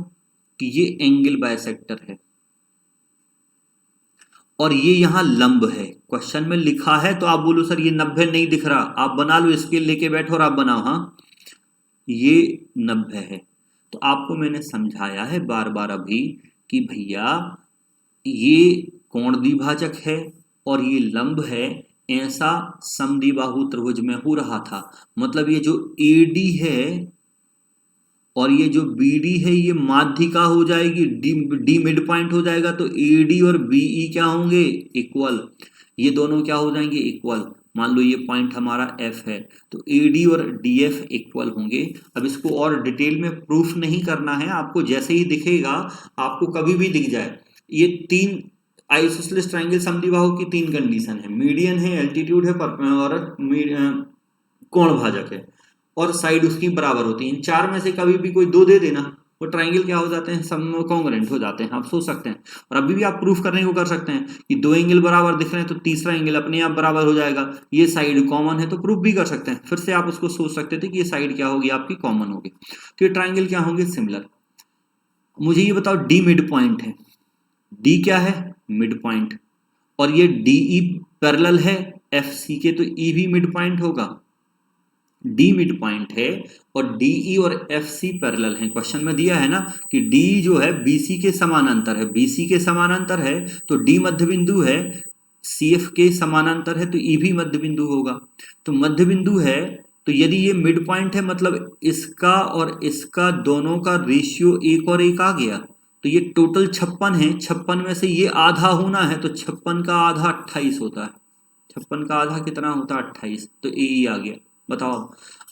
कि ये एंगल बाइसेक्टर है और ये यहां लंब है। क्वेश्चन में लिखा है तो आप बोलो सर ये 90 नहीं दिख रहा, आप बना लो, स्केल लेके बैठो और आप बनाओ। हाँ, ये 90 है। तो आपको मैंने समझाया है बार बार अभी कि भैया ये कोण द्विभाजक है और ये लंब है, ऐसा समद्विबाहु त्रिभुज में हो रहा था। मतलब ये जो AD है और ये जो BD है ये माध्यिका हो जाएगी, D मिड पॉइंट हो जाएगा, तो AD और BE क्या होंगे, इक्वल। ये दोनों क्या हो जाएंगे, इक्वल। मान लो ये पॉइंट हमारा एफ है, तो AD और DF इक्वल होंगे। अब इसको और डिटेल में प्रूफ नहीं करना है, आपको जैसे ही दिखेगा, आपको कभी भी दिख जाए, ये तीन आइसोसेलेस ट्रायंगल समद्विबाहु की तीन कंडीशन है, मीडियन है, एल्टीट्यूड है और कोण भाजक है, और साइड उसकी बराबर होती है। इन चार में से कभी भी कोई दो दे देना, वो ट्रायंगल क्या हो जाते हैं, समकॉन्ग्रुएंट हो जाते हैं। आप सोच सकते हैं, और अभी भी आप प्रूफ करने को कर सकते हैं कि दो एंगल बराबर दिख रहे हैं तो तीसरा एंगल अपने आप बराबर हो जाएगा, ये साइड कॉमन है, तो प्रूफ भी कर सकते हैं। फिर से आप उसको सोच सकते थे कि ये साइड क्या होगी, आपकी कॉमन होगी, तो ये ट्रायंगल क्या होंगे, सिमिलर। मुझे ये बताओ, डी मिड पॉइंट है, डी क्या है, मिड पॉइंट, और ये DE पैरेलल है FC के, तो E भी मिड पॉइंट होगा। D मिड पॉइंट है और DE और FC पैरेलल हैं। क्वेश्चन में दिया है ना कि D जो है BC के समानांतर है, BC के समानांतर है तो D मध्य बिंदु है, CF के समानांतर है तो E भी मध्य बिंदु होगा। तो मध्य बिंदु है, तो यदि ये मिड पॉइंट है मतलब इसका और इसका दोनों का रेशियो 1 और 1 आ गया, तो ये टोटल 56 है, 56 में से ये आधा होना है, तो 56 का आधा 28 होता है। 56 का आधा कितना होता है, 28, तो ए आ गया। बताओ,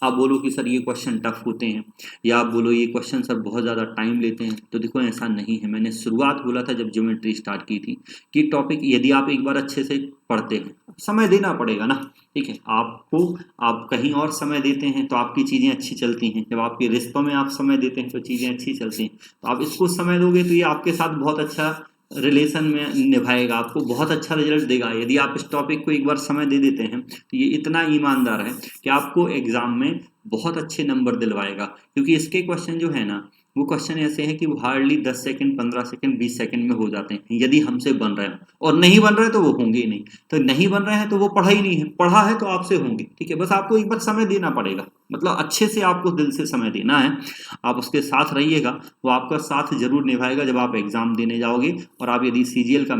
आप बोलो कि सर ये क्वेश्चन टफ होते हैं, या आप बोलो ये क्वेश्चन सर बहुत ज़्यादा टाइम लेते हैं, तो देखो ऐसा नहीं है। मैंने शुरुआत बोला था जब ज्योमेट्री स्टार्ट की थी कि टॉपिक यदि आप एक बार अच्छे से पढ़ते हैं, समय देना पड़ेगा ना, ठीक है। आपको, आप कहीं और समय देते हैं तो आपकी चीज़ें अच्छी चलती हैं, जब आपके रिश्तों में आप समय देते हैं तो चीज़ें अच्छी चलती हैं। तो आप इसको समय दोगे तो ये आपके साथ बहुत अच्छा रिलेशन में निभाएगा, आपको बहुत अच्छा रिजल्ट देगा। यदि आप इस टॉपिक को एक बार समय दे देते हैं तो ये इतना ईमानदार है कि आपको एग्जाम में बहुत अच्छे नंबर दिलवाएगा, क्योंकि इसके क्वेश्चन जो है ना, वो क्वेश्चन ऐसे हैं कि वो हार्डली 10 सेकंड, 15 सेकंड, 20 सेकंड में हो जाते हैं, यदि हमसे बन रहे हैं। और नहीं बन रहे तो वो होंगे ही नहीं, तो नहीं बन रहे हैं तो वो पढ़ा ही नहीं है, पढ़ा है तो आपसे होंगे, ठीक है। बस आपको एक बार समय देना पड़ेगा, मतलब अच्छे से आपको दिल से समय देना है, आप उसके साथ रहिएगा, वो आपका साथ जरूर निभाएगा जब आप एग्जाम देने जाओगे। और आप यदि CGL का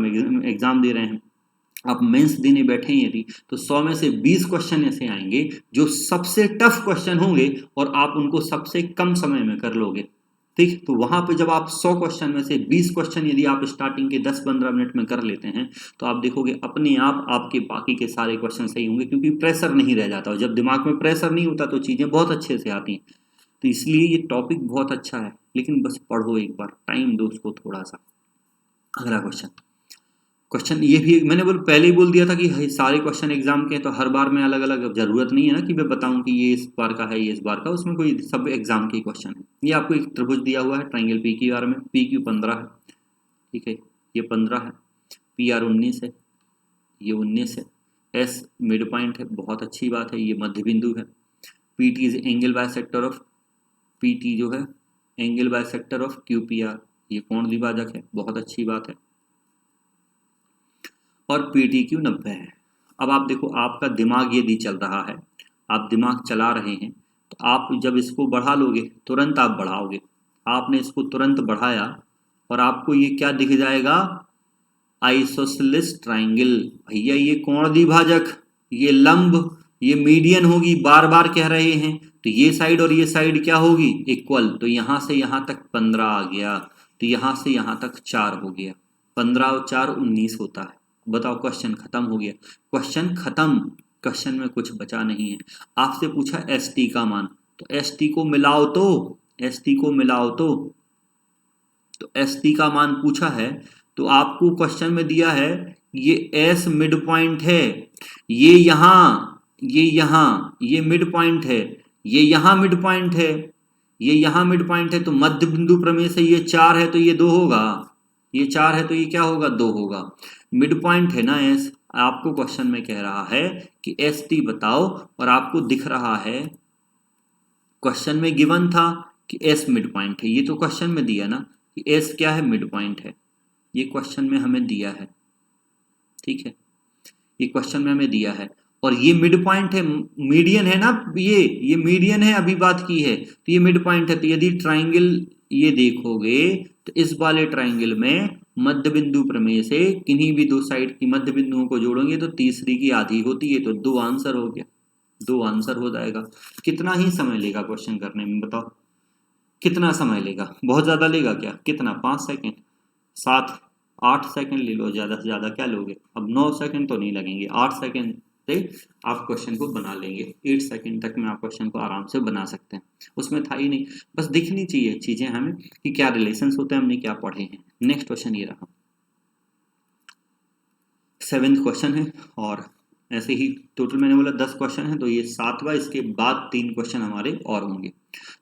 एग्जाम दे रहे हैं, आप मेंस देने बैठे हैं यदि, तो 100 में से 20 क्वेश्चन ऐसे आएंगे जो सबसे टफ क्वेश्चन होंगे और आप उनको सबसे कम समय में कर लोगे, ठीक। तो वहां पे जब आप 100 क्वेश्चन में से 20 क्वेश्चन यदि आप स्टार्टिंग के 10-15 मिनट में कर लेते हैं, तो आप देखोगे अपने आप आपके बाकी के सारे क्वेश्चन सही होंगे, क्योंकि प्रेशर नहीं रह जाता। और जब दिमाग में प्रेशर नहीं होता तो चीजें बहुत अच्छे से आती हैं। तो इसलिए ये टॉपिक बहुत अच्छा है, लेकिन बस पढ़ो, एक बार टाइम दो उसको थोड़ा सा। अगला क्वेश्चन ये भी मैंने पहले ही बोल दिया था कि सारे क्वेश्चन एग्जाम के हैं, तो हर बार में अलग अलग जरूरत नहीं है ना कि मैं बताऊं कि ये इस बार का है, ये इस बार का, उसमें कोई सब एग्जाम के क्वेश्चन है। ये आपको एक त्रिभुज दिया हुआ है ट्रायंगल PQR में, PQ 15 है, ठीक है, ये 15 है, PR 19 है, ये 19 है, S मिड पॉइंट है, बहुत अच्छी बात है, ये मध्य बिंदु है। PT is angle by sector of, PT जो है angle by sector of QPR, ये कोण द्विभाजक है, बहुत अच्छी बात है। और PTQ 90 है। अब आप देखो, आपका दिमाग यदि चल रहा है, आप दिमाग चला रहे हैं, तो आप जब इसको बढ़ा लोगे तुरंत आप बढ़ाओगे। आपने इसको तुरंत बढ़ाया और आपको ये क्या दिख जाएगा, आइसोसेलेस ट्रायंगल। भैया ये कोण द्विभाजक, ये लंब, ये मीडियन होगी, बार बार कह रहे हैं, तो ये साइड और ये साइड क्या होगी, इक्वल। तो यहां से यहां तक 15 आ गया, तो यहां से यहां तक 4 हो गया, 15 और 4 19 होता है। बताओ, क्वेश्चन खत्म हो गया, क्वेश्चन खत्म, क्वेश्चन में कुछ बचा नहीं है। आपसे पूछा ST का मान, तो ST को मिलाओ, तो ST को मिलाओ, तो ST का मान पूछा है, तो आपको क्वेश्चन में दिया है ये S मिड पॉइंट है, ये यहाँ, ये यहाँ, ये मिड पॉइंट है, ये यहाँ मिड पॉइंट है, ये यहाँ मिड पॉइंट है, तो मध्य बिंदु प्रमेय से ये 4 है तो ये 2 होगा, ये 4 है तो ये क्या होगा, 2 होगा। मिड पॉइंट है ना S, आपको क्वेश्चन में कह रहा है कि ST बताओ, और आपको दिख रहा है, क्वेश्चन में गिवन था कि S मिड पॉइंट है, ये तो क्वेश्चन में दिया ना कि S क्या है, मिड पॉइंट है, ये क्वेश्चन में हमें दिया है, ठीक है, ये क्वेश्चन में हमें दिया है। और ये मिड पॉइंट है, मीडियन है ना, ये मीडियन है, अभी बात की है, तो ये मिड पॉइंट है। तो यदि ट्राइंगल ये देखोगे तो इस वाले ट्राइंगल में मध्य बिंदु प्रमेय से किन्हीं भी दो साइड की मध्य बिंदुओं को जोड़ोगे तो तीसरी की आधी होती है, तो 2 आंसर हो गया, 2 आंसर हो जाएगा। कितना ही समय लेगा क्वेश्चन करने में, बताओ कितना समय लेगा, बहुत ज्यादा लेगा क्या, कितना, 5 सेकेंड, 7-8 सेकेंड ले लो, ज्यादा से ज्यादा क्या लोगे, अब 9 सेकेंड तो नहीं लगेंगे, 8 सेकेंड से आप क्वेश्चन को बना लेंगे। 8 सेकंड तक में आप क्वेश्चन को आराम से बना सकते हैं। उसमें था ही नहीं, बस दिखनी चाहिए चीजें हमें कि क्या रिलेशंस होते हैं, हमने क्या पढ़े हैं। नेक्स्ट क्वेश्चन ये रहा, 7th क्वेश्चन है, और ऐसे ही टोटल मैंने बोला 10 क्वेश्चन है, तो ये 7वां, इसके बाद 3 क्वेश्चन हमारे और होंगे।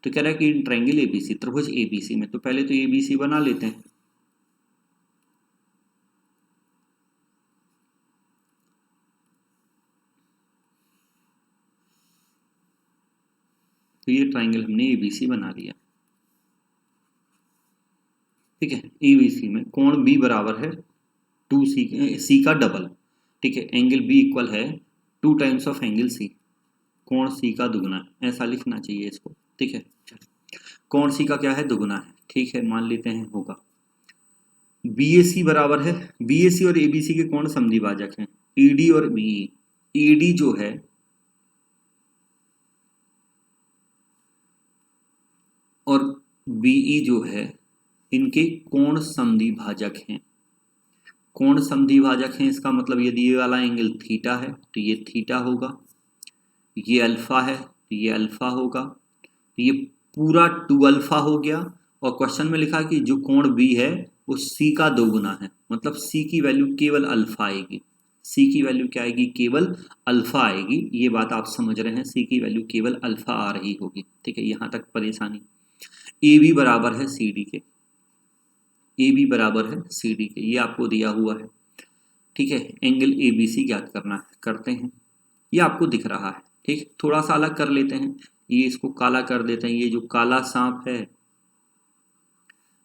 तो कह रहा है कि ट्रायंगल एबीसी, त्रिभुज एबीसी में, तो पहले तो एबीसी बना लेते हैं। तो ये ट्रायंगल हमने एबीसी बना लिया, ठीक है। एबीसी में कोण बी बराबर है 2c, सी का डबल, ठीक है। एंगल बी इक्वल है 2 टाइम्स ऑफ एंगल सी, कोण सी का दुगुना, ऐसा लिखना चाहिए इसको, ठीक है। कोण सी का क्या है, दुगुना है, ठीक है, मान लेते हैं होगा। बीएसी बराबर है, बीएसी और एबीसी के कोण समद्विभाजक हैं, ईडी और बीई। ईडी जो है और बीई जो है, इनके कोण समद्विभाजक हैं। कोण समद्विभाजक हैं, इसका मतलब यदि ये वाला एंगल थीटा है तो ये थीटा होगा, ये अल्फा है तो ये अल्फा होगा, तो ये पूरा 2 अल्फा हो गया। और क्वेश्चन में लिखा कि जो कोण बी है वो सी का दोगुना है, मतलब सी की वैल्यू केवल अल्फा आएगी। सी की वैल्यू क्या आएगी, केवल अल्फा आएगी। ये बात आप समझ रहे हैं, सी की वैल्यू केवल अल्फा आ रही होगी, ठीक है। यहाँ तक परेशानी। ए बी बराबर है सी डी के, ए बी बराबर है सी डी के, ये आपको दिया हुआ है, ठीक है। एंगल ए बी सी ज्ञात करना है, करते हैं। ये आपको दिख रहा है, ठीक। थोड़ा सा अलग कर लेते हैं, ये इसको काला कर देते हैं। ये जो काला सांप है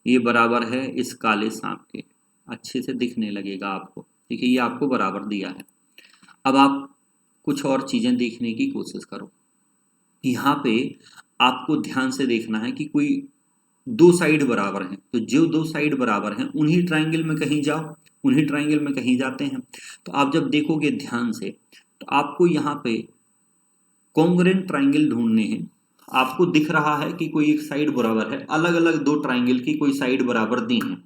ये बराबर है इस काले सांप के, अच्छे से दिखने लगेगा आपको, ठीक है। ये आपको बराबर दिया है। अब आप कुछ और चीजें देखने की कोशिश करो। यहाँ पे आपको ध्यान से देखना है कि कोई 2 साइड बराबर हैं, तो जो 2 साइड बराबर हैं उन्हीं ट्रायंगल में कहीं जाओ, उन्हीं ट्रायंगल में कहीं जाते हैं। तो आप जब देखोगे ध्यान से तो आपको यहाँ पे कॉन्ग्रुएंट ट्रायंगल ढूंढने हैं। आपको दिख रहा है कि कोई एक साइड बराबर है, अलग अलग 2 ट्रायंगल की कोई साइड बराबर दी हैं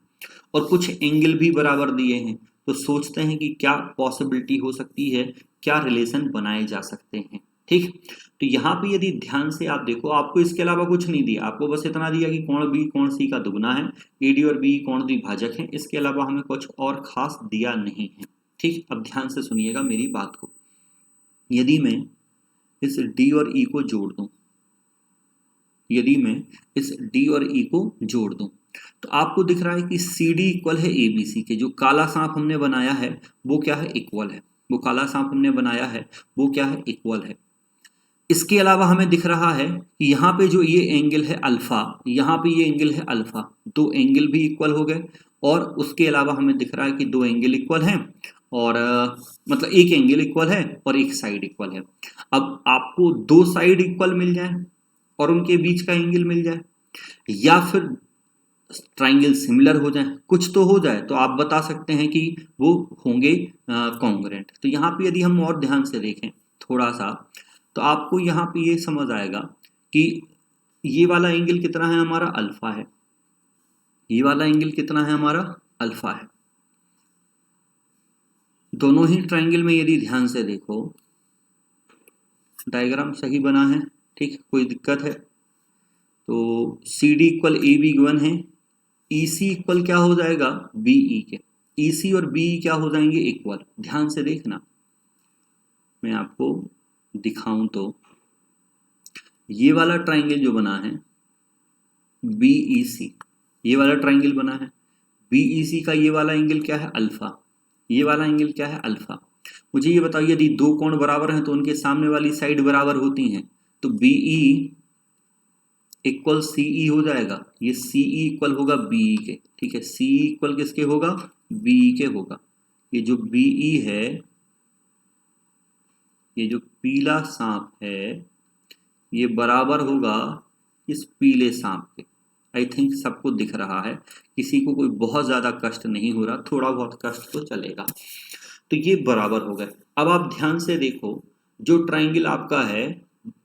और कुछ एंगल भी बराबर दिए हैं। तो सोचते हैं कि क्या पॉसिबिलिटी हो सकती है, क्या रिलेशन बनाए जा सकते हैं, ठीक। तो यहाँ पे यदि ध्यान से आप देखो, आपको इसके अलावा कुछ नहीं दिया, आपको बस इतना दिया कि कोण बी कोण सी का दुगुना है, एडी और बी कोण द्विभाजक है। इसके अलावा हमें कुछ और खास दिया नहीं है, ठीक। अब ध्यान से सुनिएगा मेरी बात को। यदि मैं इस डी और ई को जोड़ दूं, यदि मैं इस डी और ई को जोड़ दूं, तो आपको दिख रहा है कि सी डी इक्वल है ए बी सी के। जो काला सांप हमने बनाया है वो क्या है, इक्वल है। वो काला सांप हमने बनाया है वो क्या है, इक्वल है। इसके अलावा हमें दिख रहा है कि यहाँ पे जो ये एंगल है अल्फा, यहाँ पे ये एंगल है अल्फा, 2 एंगल भी इक्वल हो गए। और उसके अलावा हमें दिख रहा है कि 2 एंगल इक्वल हैं, और मतलब एक एंगल इक्वल है और एक साइड इक्वल है। अब आपको 2 साइड इक्वल मिल जाए और उनके बीच का एंगल मिल जाए, या फिर ट्राइंगल सिमिलर हो जाए, कुछ तो हो जाए, तो आप बता सकते हैं कि वो होंगे कॉन्ग्रुएंट। तो यहाँ पे यदि हम और ध्यान से देखें थोड़ा सा, तो आपको यहाँ पे ये समझ आएगा कि ये वाला एंगल कितना है हमारा, अल्फा है। ये वाला एंगल कितना है हमारा, अल्फा है। दोनों ही ट्राइंगल में यदि ध्यान से देखो, डायग्राम सही बना है, ठीक, कोई दिक्कत है तो C D equal A B given है, ई सी इक्वल क्या हो जाएगा, बी ई के। ई सी और बी क्या हो जाएंगे, इक्वल। ध्यान से देखना, मैं आपको दिखाऊं तो ये वाला ट्राइंगल जो बना है बी ई सी, ये वाला ट्राइंगल बना है बी ई सी का, ये वाला एंगल क्या है, अल्फा। ये वाला एंगल क्या है, अल्फा। मुझे ये बताइए यदि 2 कोण बराबर हैं तो उनके सामने वाली साइड बराबर होती हैं, तो बी ई इक्वल सी ई हो जाएगा। ये सी ई इक्वल होगा बी ई के, ठीक है। सी ई इक्वल किसके होगा, बी ई के होगा। ये जो बी ई है, ये जो पीला सांप है, ये बराबर होगा इस पीले सांप के। आई थिंक सबको दिख रहा है, किसी को कोई बहुत ज्यादा कष्ट नहीं हो रहा, थोड़ा बहुत कष्ट तो चलेगा। तो ये बराबर हो गए। अब आप ध्यान से देखो, जो ट्राइंगल आपका है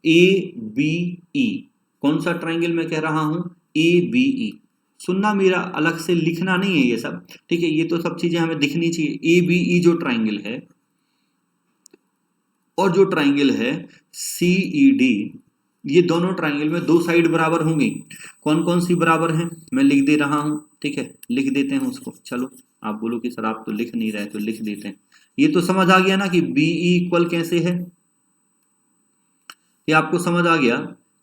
ए बी ई, कौन सा ट्राइंगल मैं कह रहा हूं, ए बी ई। सुनना, मेरा अलग से लिखना नहीं है ये सब, ठीक है। ये तो सब चीजें हमें दिखनी चाहिए। ए बी ई जो ट्राइंगल है, और जो ट्राइंगल है CED, ये दोनों ट्राइंगल में दो साइड बराबर होंगी। कौन कौन सी बराबर हैं मैं लिख दे रहा हूं, ठीक है, लिख देते हैं उसको। चलो आप बोलो कि सर आप तो लिख नहीं रहे, तो लिख देते हैं। ये तो समझ आ गया ना कि BE इक्वल कैसे है, ये आपको समझ आ गया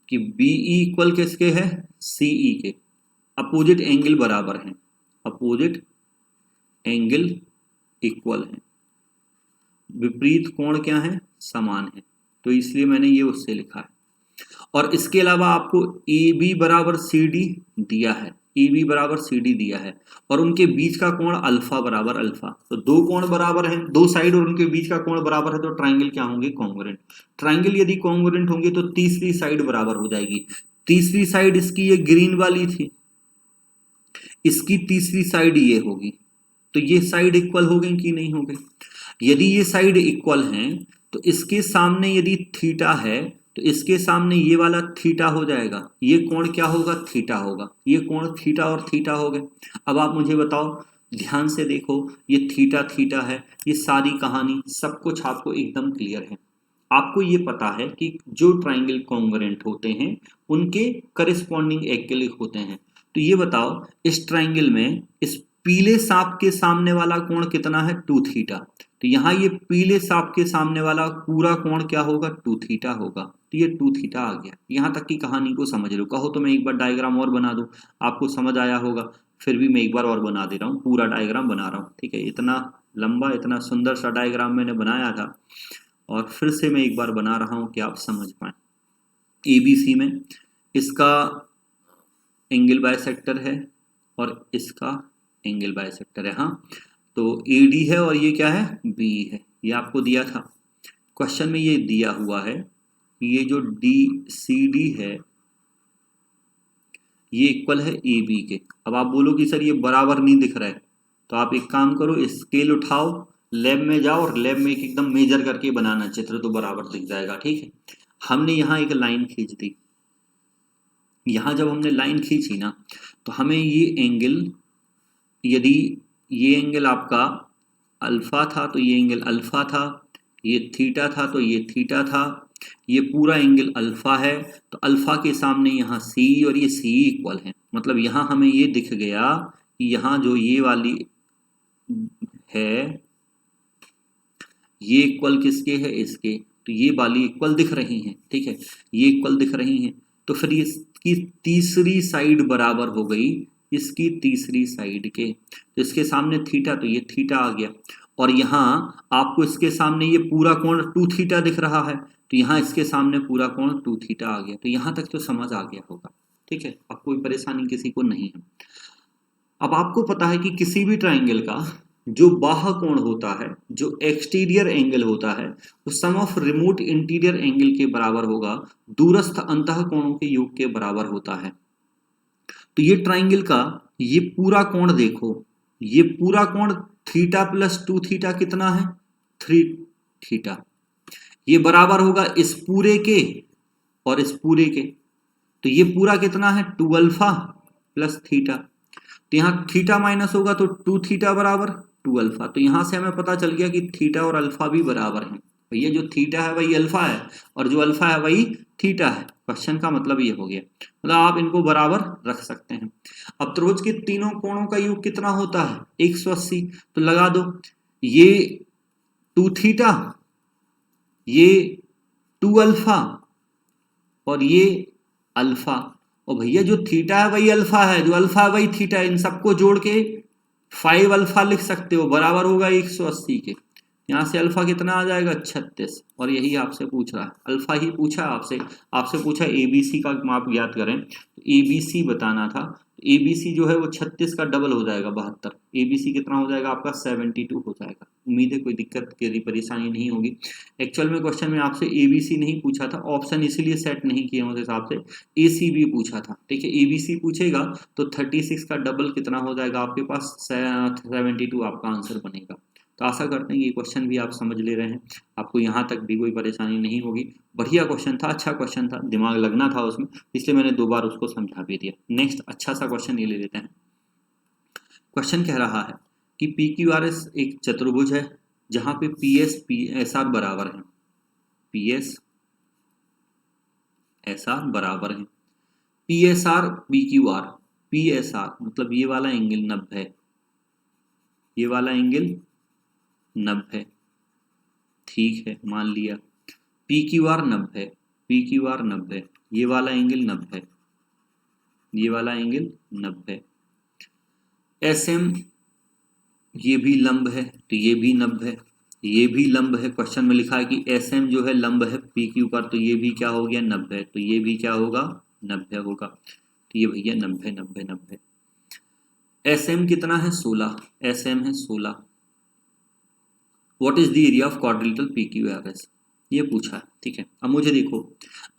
कि BE इक्वल किसके है, CE के। अपोजिट एंगल बराबर हैं, अपोजिट एंगल इक्वल है, विपरीत कोण क्या है, समान है, तो इसलिए मैंने ये उससे लिखा है। और इसके अलावा आपको AB बराबर CD दिया है, AB बराबर CD दिया है, और उनके बीच का कोण अल्फा बराबर अल्फा। तो दो कोण बराबर हैं, दो साइड और उनके बीच का कोण बराबर है, तो ट्राइंगल क्या होंगे, कॉन्ग्रुएंट। ट्राइंगल यदि कॉन्ग्रुएंट होंगे तो तीसरी साइड बराबर हो जाएगी। तीसरी साइड इसकी ये ग्रीन वाली थी, इसकी तीसरी साइड ये होगी, तो ये साइड इक्वल हो गई कि नहीं हो गई। यदि ये साइड इक्वल हैं तो इसके सामने यदि थीटा है तो इसके सामने ये वाला थीटा हो जाएगा, ये कोण क्या होगा, थीटा होगा, ये कोण थीटा और थीटा हो गए। अब आप मुझे बताओ, ध्यान से देखो, ये थीटा थीटा है, ये सारी कहानी सब कुछ आपको एकदम क्लियर है। आपको ये पता है कि जो ट्राइंगल कॉन्ग्रुएंट होते हैं उनके करिस्पॉन्डिंग एंगल होते हैं। तो ये बताओ, इस ट्राइंगल में इस पीले सांप के सामने वाला कोण कितना है, 2 थीटा। तो यहाँ ये पीले सांप के सामने वाला पूरा कोण क्या होगा, 2 थीटा होगा। तो ये 2 थीटा आ गया। यहाँ तक की कहानी को समझ लो। कहो तो मैं एक बार डायग्राम और बना दूं, आपको समझ आया होगा। फिर भी मैं एक बार और बना दे रहा हूँ, पूरा डायग्राम बना रहा हूँ, ठीक है। इतना लंबा इतना सुंदर सा डायग्राम मैंने बनाया था, और फिर से मैं एक बार बना रहा हूँ कि आप समझ पाए। ABC में इसका एंगल बाइसेक्टर है और इसका एंगल बाइसेक्टर है, हाँ। तो AD है और ये क्या है, BE है। ये आपको दिया था क्वेश्चन में, ये दिया हुआ है कि ये जो DCD है ये इक्वल है AB के। अब आप बोलो कि सर ये बराबर नहीं दिख रहा है, तो आप एक काम करो, स्केल उठाओ, लैब में जाओ और लैब में एकदम मेजर करके बनाना चित्र, तो बराबर दिख जाएगा, ठीक है। हमने यहाँ एक लाइन खींच दी, यहाँ जब हमने लाइन खींची ना, तो हमें ये एंगल, यदि ये एंगल आपका अल्फा था तो ये एंगल अल्फा था, ये थीटा था तो ये थीटा था, ये पूरा एंगल अल्फा है, तो अल्फा के सामने यहाँ C और ये C इक्वल है। मतलब यहाँ हमें ये दिख गया कि यहाँ जो ये वाली है ये इक्वल किसके है, इसके। तो ये वाली इक्वल दिख रही हैं, ठीक है, ये इक्वल दिख रही हैं। तो फिर इसकी तीसरी साइड बराबर हो गई इसकी तीसरी साइड के। तो इसके सामने थीटा, तो ये थीटा आ गया, और यहाँ आपको इसके सामने ये पूरा कोण 2 थीटा दिख रहा है, तो यहाँ इसके सामने पूरा कोण 2 थीटा आ गया। तो यहाँ तक तो समझ आ गया होगा, ठीक है। अब कोई परेशानी किसी को नहीं है। अब आपको पता है कि किसी भी ट्राइंगल का जो बाह्य कोण होता है, जो एक्सटीरियर एंगल होता है, वो सम ऑफ रिमोट इंटीरियर एंगल के बराबर होगा, दूरस्थ अंतः कोणों के योग के बराबर होता है। तो ये ट्राइंगल का ये पूरा कोण देखो, ये पूरा कोण थीटा प्लस 2 थीटा कितना है, 3 थीटा। ये बराबर होगा इस पूरे के और इस पूरे के। तो ये पूरा कितना है, 2 अल्फा प्लस थीटा। तो यहाँ थीटा माइनस होगा तो 2 थीटा बराबर 2 अल्फा। तो यहाँ से हमें पता चल गया कि थीटा और अल्फा भी बराबर हैं। भैया जो थीटा है वही अल्फा है और जो अल्फा है वही थीटा है। क्वेश्चन का मतलब ये हो गया, मतलब आप इनको बराबर रख सकते हैं। अब त्रिभुज के तीनों कोणों का योग कितना होता है, 180। तो लगा दो, ये 2 थीटा, ये 2 अल्फा और ये अल्फा। और भैया जो थीटा है वही अल्फा है, जो अल्फा है वही थीटा है। इन सबको जोड़ के 5 अल्फा लिख सकते हो, बराबर होगा 180 के। यहाँ से अल्फा कितना आ जाएगा, 36। और यही आपसे पूछ रहा है, अल्फा ही पूछा आपसे। आपसे पूछा ABC का माप ज्ञात करें, तो ABC बताना था। ABC जो है वो 36 का डबल हो जाएगा, 72। ABC कितना हो जाएगा आपका, 72 हो जाएगा। उम्मीद है कोई दिक्कत की परेशानी नहीं होगी। एक्चुअल में क्वेश्चन में आपसे ABC नहीं पूछा था, ऑप्शन इसीलिए सेट नहीं किए उस हिसाब से, ACB पूछा था, ठीक है। ABC पूछेगा तो 36 का डबल कितना हो जाएगा आपके पास, 72 आपका आंसर बनेगा। तो आशा करते हैं ये क्वेश्चन भी आप समझ ले रहे हैं, आपको यहाँ तक भी कोई परेशानी नहीं होगी। बढ़िया क्वेश्चन था, अच्छा क्वेश्चन था, दिमाग लगना था उसमें, इसलिए मैंने 2 बार उसको समझा भी दिया। नेक्स्ट अच्छा सा क्वेश्चन ये ले लेते हैं। क्वेश्चन कह रहा है कि PQRS एक चतुर्भुज है जहाँ पे PS PSR बराबर है। पी एस एस आर बराबर है P S R P Q R. P S R मतलब ये वाला एंगल 90 है, ये वाला एंगल 90 है, ठीक है मान लिया। P Q R 90, P Q R 90, ये वाला एंगल 90, ये वाला एंगल 90। एस एम ये भी लंब है तो ये भी 90, ये भी लंब है। क्वेश्चन में लिखा है कि एस एम जो है लंब है पी क्यू पर, तो ये भी क्या हो गया 90, तो ये भी क्या होगा 90 होगा। तो ये भैया 90 90 90। एस एम कितना है 16, एस एम है 16। What is the area of quadrilateral P Q R S, ये पूछा है, ठीक है। अब मुझे देखो,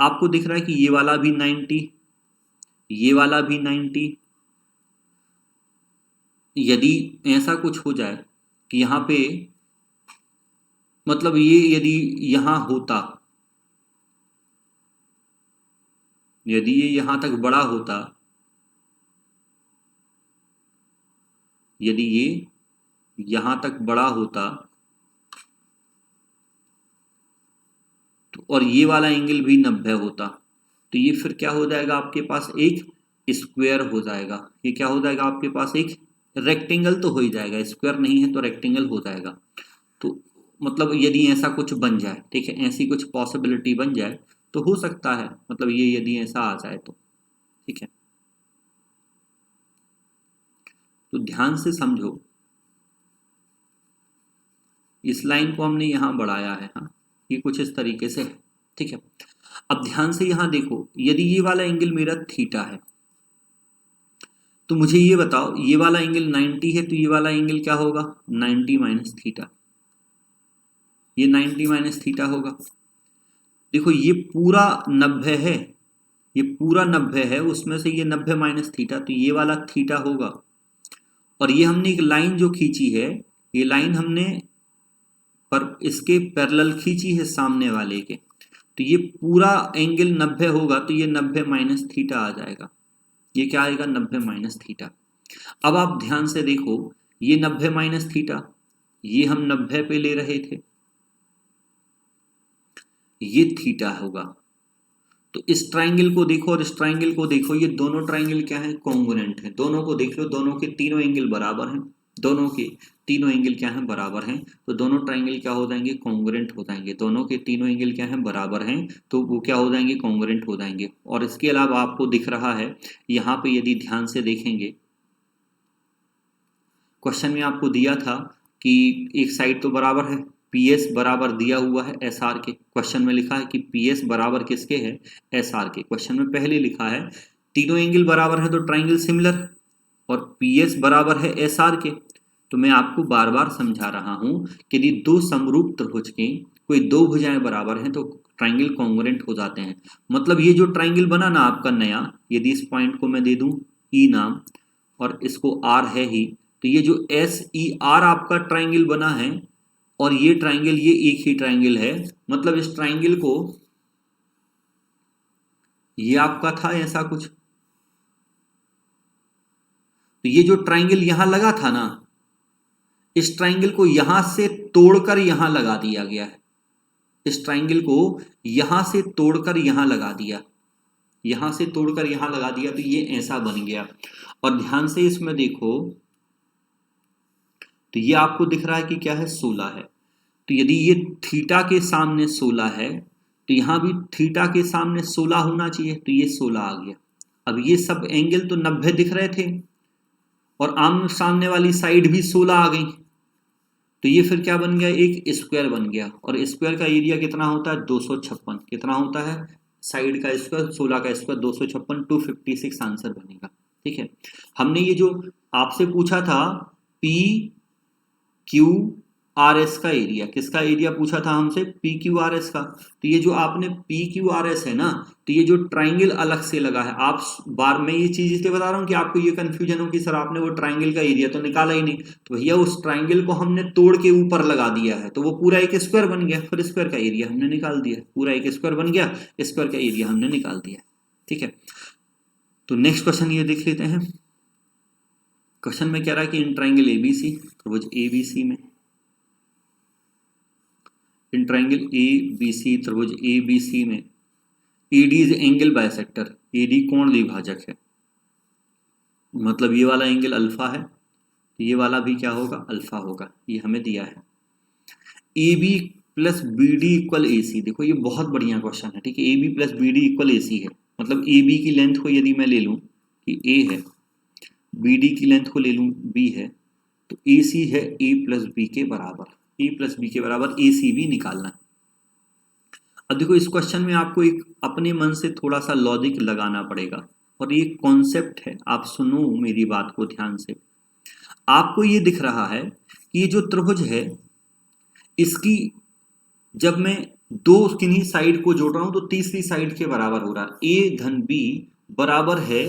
आपको दिख रहा है कि ये वाला भी 90, ये वाला भी 90। यदि ऐसा कुछ हो जाए कि यहाँ पे मतलब ये यदि यहाँ होता, यदि ये यहां तक बड़ा होता, यदि ये यहां तक बड़ा होता तो और ये वाला एंगल भी 90 होता, तो ये फिर क्या हो जाएगा आपके पास एक स्क्वायर हो जाएगा। ये क्या हो जाएगा आपके पास एक रेक्टेंगल तो हो ही जाएगा, स्क्वायर नहीं है तो रेक्टेंगल हो जाएगा। तो मतलब यदि ऐसा कुछ बन जाए, ठीक है, ऐसी कुछ पॉसिबिलिटी बन जाए तो हो सकता है, मतलब ये यदि ऐसा आ जाए तो, ठीक है। तो ध्यान से समझो, इस लाइन को हमने यहां बढ़ाया है, हाँ ये कुछ इस तरीके से है, ठीक है। अब ध्यान से यहां देखो, यदि ये वाला एंगल मेरा थीटा है तो मुझे ये बताओ, ये वाला एंगल 90 है तो ये वाला एंगल क्या होगा 90 माइनस थीटा, ये 90 माइनस थीटा होगा। देखो ये पूरा 90 है, ये पूरा 90 है, उसमें से ये 90 माइनस थीटा, तो ये वाला थीटा होगा। और ये हमने एक लाइन जो खींची है, ये लाइन हमने पर इसके पैरेलल खींची है सामने वाले के, तो ये पूरा एंगल 90 होगा, तो ये 90 माइनस थीटा आ जाएगा। ये क्या आएगा 90 माइनस थीटा। अब आप ध्यान से देखो, ये 90 माइनस थीटा, ये हम 90 पे ले रहे थे, ये थीटा होगा। तो इस ट्राइंगल को देखो और इस ट्राइंगल को देखो, ये दोनों ट्राइंगल क्या है कॉन्ग्रुएंट है। दोनों को देख लो, दोनों के तीनों एंगल बराबर हैं, दोनों के तीनों एंगल क्या हैं बराबर हैं, तो दोनों ट्राइंगल क्या हो जाएंगे कॉन्ग्रुएंट हो जाएंगे। दोनों के तीनों एंगल क्या हैं बराबर हैं, तो वो क्या हो जाएंगे कॉन्ग्रुएंट हो जाएंगे। और इसके अलावा आपको दिख रहा है यहाँ पे, यदि ध्यान से देखेंगे, क्वेश्चन में आपको दिया था कि एक साइड तो बराबर है, पी एस बराबर दिया हुआ है एस आर के। क्वेश्चन में लिखा है कि पी एस बराबर किसके है एस आर के। क्वेश्चन में पहले लिखा है तीनों एंगल बराबर है तो ट्राइंगल सिमिलर, और पी एस बराबर है एस आर के। तो मैं आपको बार बार समझा रहा हूं कि यदि दो समरूप त्रिभुज के कोई दो भुजाएं बराबर हैं तो ट्राइंगल कॉन्ग्रुएंट हो जाते हैं। मतलब ये जो ट्राइंगल बना ना आपका नया, यदि इस पॉइंट को मैं दे दूं ई नाम और इसको आर है ही, तो ये जो एस ई आर आपका ट्राइंगल बना है और ये ट्राइंगल ये एक ही ट्राइंगल है, मतलब इस ट्राइंगल को ये आपका था ऐसा कुछ, तो ये जो ट्राइंगल यहां लगा था ना, इस ट्राइंगल को यहां से तोड़कर यहां लगा दिया गया है। इस ट्राइंगल को यहां से तोड़कर यहां लगा दिया, यहां से तोड़कर यहां लगा दिया, तो ये ऐसा बन गया। और ध्यान से इसमें देखो, तो ये आपको दिख रहा है कि क्या है 16 है। तो यदि ये थीटा के सामने 16 है तो यहां भी थीटा के सामने 16 होना चाहिए, तो ये 16 आ गया। अब ये सब एंगल तो 90 दिख रहे थे और आमने सामने वाली साइड भी 16 आ गई, तो ये फिर क्या बन गया एक स्क्वायर बन गया। और स्क्वायर का एरिया कितना होता है 256, कितना होता है साइड का स्क्वायर 16 का स्क्वायर 256, 256 आंसर बनेगा, ठीक है। हमने ये जो आपसे पूछा था पी क्यू आर एस का एरिया, किसका एरिया पूछा था हमसे पी क्यू आर एस का, तो ये जो आपने पी क्यू आर एस है ना, तो ये जो ट्राइंगल अलग से लगा है, आप बार में ये चीज इसलिए बता रहा हूं कि आपको ये कंफ्यूजन हो कि सर आपने वो ट्राइंगल का एरिया तो निकाला ही नहीं, तो भैया उस ट्राइंगल को हमने तोड़ के ऊपर लगा दिया है, तो वो पूरा एक स्क्वायर बन गया, फिर स्क्वायर का एरिया हमने निकाल दिया, पूरा एक स्क्वायर बन गया, स्क्वायर का एरिया हमने निकाल दिया, ठीक है। तो नेक्स्ट क्वेश्चन ये देख लेते हैं। क्वेश्चन में कह रहा है कि इन ट्राइंगल एबीसी, त्रिभुज एबीसी में इन ट्राइंगल ए बी सी, त्रिभुज ए बी सी में ED is angle bisector, ED कोण द्विभाजक है, मतलब ये वाला एंगल अल्फा है तो ये वाला भी क्या होगा, अल्फा होगा, ये हमें दिया है। A B plus B D equal A C, देखो ये बहुत बढ़िया क्वेश्चन है, ठीक है। A B plus B D equal A C है, मतलब ए बी की लेंथ को यदि मैं ले लूँ कि ए है, बी डी की लेंथ को ले लूँ बी है, तो ए सी है ए प्लस बी के बराबर, ए प्लस बी के बराबर ए सी भी निकालना है। अब देखो इस क्वेश्चन में आपको एक अपने मन से थोड़ा सा लॉजिक लगाना पड़ेगा, और ये कॉन्सेप्ट है, आप सुनो मेरी बात को ध्यान से। आपको ये दिख रहा है कि ये जो त्रिभुज है इसकी जब मैं दो किन्हीं साइड को जोड़ रहा हूं तो तीसरी साइड के बराबर हो रहा है, ए धन बी बराबर है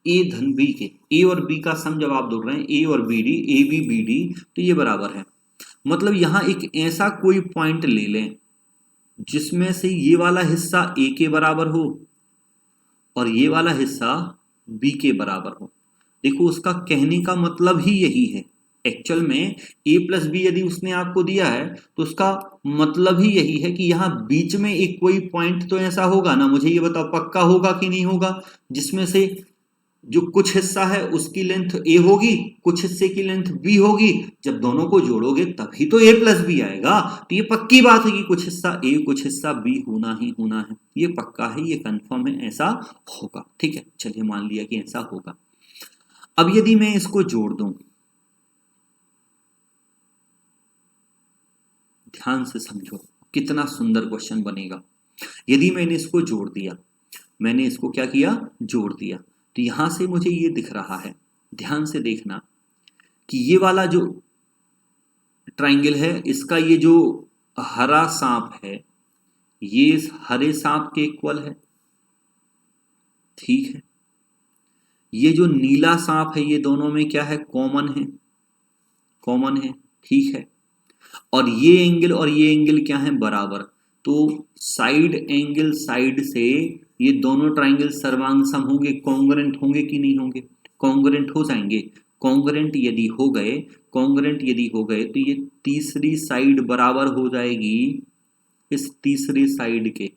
ए धन बी के, ए और बी का सम जब आप जोड़ रहे हैं ए और B D, A B D, तो ये बराबर है। मतलब यहां एक ऐसा कोई पॉइंट ले लें जिसमें से ये वाला हिस्सा ए के बराबर हो और ये वाला हिस्सा बी के बराबर हो। देखो उसका कहने का मतलब ही यही है, एक्चुअल में ए प्लस बी यदि उसने आपको दिया है तो उसका मतलब ही यही है कि यहाँ बीच में एक कोई पॉइंट तो ऐसा होगा ना, मुझे ये बताओ पक्का होगा कि नहीं होगा, जिसमें से जो कुछ हिस्सा है उसकी लेंथ ए होगी, कुछ हिस्से की लेंथ बी होगी, जब दोनों को जोड़ोगे तभी तो ए प्लस बी आएगा। तो ये पक्की बात है कि कुछ हिस्सा ए कुछ हिस्सा बी होना ही होना है, ये पक्का है, ये कंफर्म है, ऐसा होगा, ठीक है। चलिए मान लिया कि ऐसा होगा। अब यदि मैं इसको जोड़ दूं, ध्यान से समझो कितना सुंदर क्वेश्चन बनेगा। यदि मैंने इसको जोड़ दिया, मैंने इसको क्या किया, जोड़ दिया, तो यहां से मुझे ये दिख रहा है, ध्यान से देखना कि ये वाला जो ट्राइंगल है इसका ये जो हरा सांप है ये इस हरे सांप के इक्वल है, ठीक है। ये जो नीला सांप है ये दोनों में क्या है, कॉमन है, कॉमन है, ठीक है। और ये एंगल और ये एंगल क्या है, बराबर। तो साइड एंगल साइड से ये दोनों ट्राइंगल सर्वांग सम होंगे, कॉन्ग्रुएंट होंगे कि नहीं होंगे, कॉन्ग्रुएंट हो जाएंगे। कॉन्ग्रुएंट यदि हो गए, कॉन्ग्रुएंट यदि हो गए तो ये तीसरी साइड बराबर हो जाएगी इस तीसरी साइड के,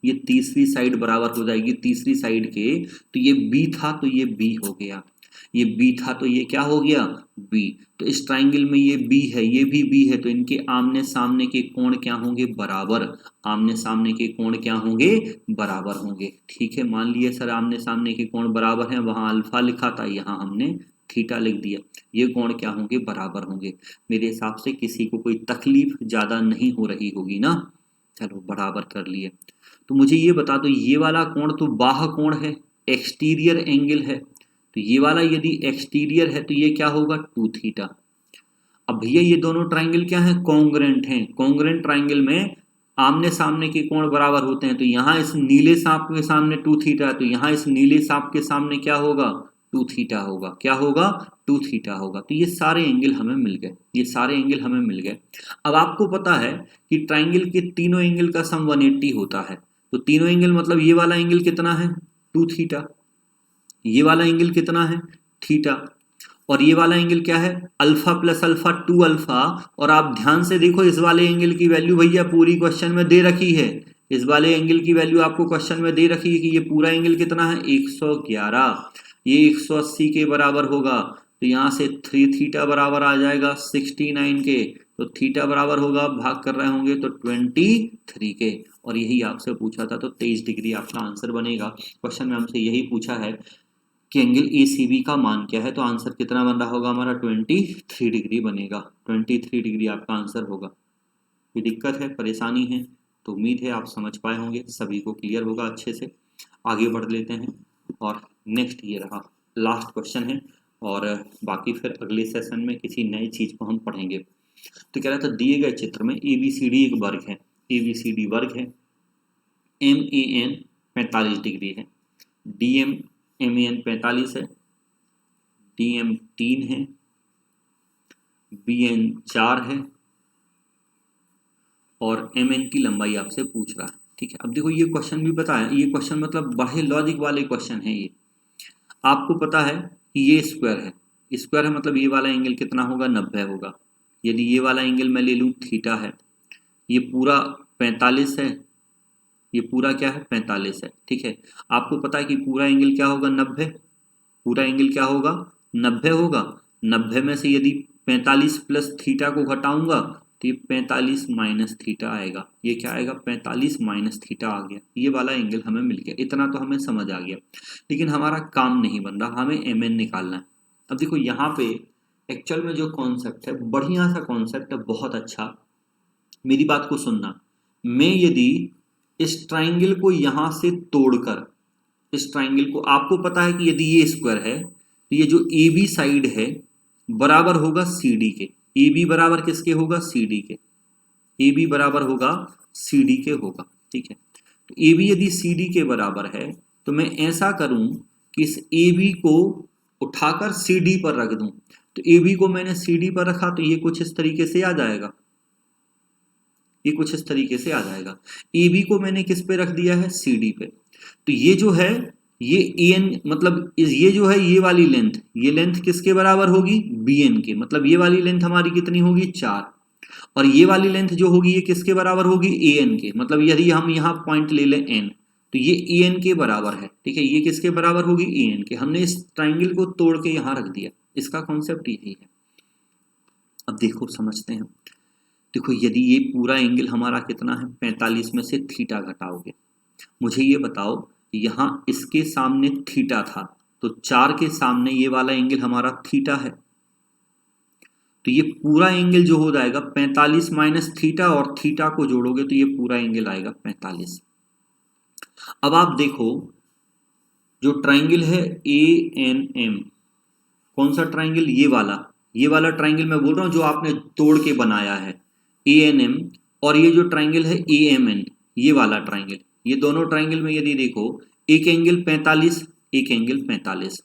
ये तीसरी साइड बराबर हो जाएगी तीसरी साइड के। तो ये बी था तो ये बी हो गया, ये बी था तो ये क्या हो गया, बी। तो इस ट्राइंगल में ये बी है ये भी बी है, तो इनके आमने सामने के कोण क्या होंगे, बराबर। आमने सामने के कोण क्या होंगे, बराबर होंगे, ठीक है। मान लिए सर आमने सामने के कोण बराबर हैं, वहां अल्फा लिखा था यहाँ हमने थीटा लिख दिया, ये कोण क्या होंगे, बराबर होंगे। मेरे हिसाब से किसी को कोई तकलीफ ज्यादा नहीं हो रही होगी ना। चलो बराबर कर लिए। तो मुझे ये बता दो ये वाला कोण तो बाह्य कोण है, एक्सटीरियर एंगल है, तो ये वाला यदि एक्सटीरियर है तो ये क्या होगा, 2 थीटा। अब भैया ये दोनों ट्राइंगल क्या है, कॉन्ग्रुएंट हैं। कॉन्ग्रुएंट ट्राइंगल में आमने सामने के कोण बराबर होते हैं, तो यहाँ इस नीले सांप के सामने 2 थीटा है, तो यहाँ इस नीले सांप के सामने क्या होगा, 2 थीटा होगा, क्या होगा, 2 थीटा होगा। तो ये सारे एंगल हमें मिल गए, ये सारे एंगल हमें मिल गए। अब आपको पता है कि ट्राइंगल के तीनों एंगल का सम 180 होता है, तो तीनों एंगल मतलब ये वाला एंगल कितना है, 2 थीटा, ये वाला एंगल कितना है, थीटा, और ये वाला एंगल क्या है, अल्फा प्लस अल्फा 2 अल्फा। और आप ध्यान से देखो इस वाले एंगल की वैल्यू भैया पूरी क्वेश्चन में दे रखी है, इस वाले एंगल की वैल्यू आपको क्वेश्चन में दे रखी है कि ये पूरा एंगल कितना है, 111, ये 180 के बराबर होगा। तो यहाँ से 3 थीटा बराबर आ जाएगा 69 के, तो थीटा बराबर होगा, भाग कर रहे होंगे तो 23 के, और यही आपसे पूछा था, तो 23 डिग्री आपका आंसर बनेगा। क्वेश्चन में हमसे यही पूछा है कि एंगल ACB का मान क्या है, तो आंसर कितना बन रहा होगा हमारा, 23 डिग्री बनेगा, 23 डिग्री आपका आंसर होगा। कोई दिक्कत है, परेशानी है, तो उम्मीद है आप समझ पाए होंगे, सभी को क्लियर होगा अच्छे से। आगे बढ़ लेते हैं, और नेक्स्ट ये रहा लास्ट क्वेश्चन है, और बाकी फिर अगले सेशन में किसी नई चीज को हम पढ़ेंगे। तो कह रहा था दिए गए चित्र में ABCD एक वर्ग है, ABCD वर्ग है, MAN 45 डिग्री है, MAN 45 है, DM 3 है, BN 4 है, और MN की लंबाई आपसे पूछ रहा है, ठीक है। अब देखो ये क्वेश्चन भी पता है, ये क्वेश्चन मतलब बड़े लॉजिक वाले क्वेश्चन है। ये आपको पता है कि ये स्क्वायर है, स्क्वायर है मतलब ये वाला एंगल कितना होगा, 90 होगा। यदि ये वाला एंगल मैं ले लूँ थीटा है, ये पूरा 45 है, ये पूरा क्या है 45 है। ठीक है, आपको पता है कि पूरा एंगल क्या होगा 90, पूरा एंगल क्या होगा 90 होगा। 90 में से यदि 45 प्लस थीटा को घटाऊंगा तो ये 45 माइनस थीटा आएगा। ये क्या आएगा 45 माइनस थीटा आ गया। ये वाला एंगल हमें मिल गया। इतना तो हमें समझ आ गया, लेकिन हमारा काम नहीं बन रहा, हमें mn निकालना है। अब देखो यहाँ पे एक्चुअल में जो कॉन्सेप्ट है, बढ़िया सा कॉन्सेप्ट है, बहुत अच्छा। मेरी बात को सुनना, मैं यदि इस ट्राइंगल को यहां से तोड़कर, इस ट्राइंगल को, आपको पता है कि यदि ये स्क्वायर है तो ये जो ए बी साइड है बराबर होगा सी डी के। ए बी बराबर किसके होगा सी डी के, ए बी बराबर होगा सी डी के होगा। ठीक है, तो ए बी यदि सी डी के बराबर है तो मैं ऐसा करूं कि इस ए बी को उठाकर सी डी पर रख दूं। तो ए बी को मैंने सी डी पर रखा तो ये कुछ इस तरीके से आ जाएगा, ये कुछ इस तरीके से आ जाएगा। ए बी को मैंने किस पे रख दिया है सी डी पे। तो ये जो है ये ए एन, मतलब ये जो है ये वाली लेंथ, ये लेंथ किसके बराबर होगी बी एन के, मतलब ये वाली लेंथ हमारी कितनी होगी 4, और ये वाली लेंथ जो होगी ये किसके बराबर होगी ए एन के, मतलब यदि हम यहाँ पॉइंट ले लें एन तो ये ए एन के बराबर है। ठीक है, ये किसके बराबर होगी ए एन के। हमने इस ट्राइंगल को तोड़ के यहाँ रख दिया, इसका कॉन्सेप्ट यही है। अब देखो समझते हैं। देखो यदि ये पूरा एंगल हमारा कितना है 45 में से थीटा घटाओगे, मुझे ये बताओ यहाँ इसके सामने थीटा था तो 4 के सामने ये वाला एंगल हमारा थीटा है, तो ये पूरा एंगल जो हो जाएगा 45 माइनस थीटा, और थीटा को जोड़ोगे तो ये पूरा एंगल आएगा 45। अब आप देखो जो ट्राइंगल है ए एन एम, कौन सा ट्राइंगल ये वाला ट्राइंगल मैं बोल रहा हूं जो आपने तोड़ के बनाया है ए एन एम, और ये जो ट्राइंगल है ए एम एन, ये वाला ट्राइंगल, ये दोनों ट्राइंगल में यदि देखो एक एंगल 45, एक एंगल 45,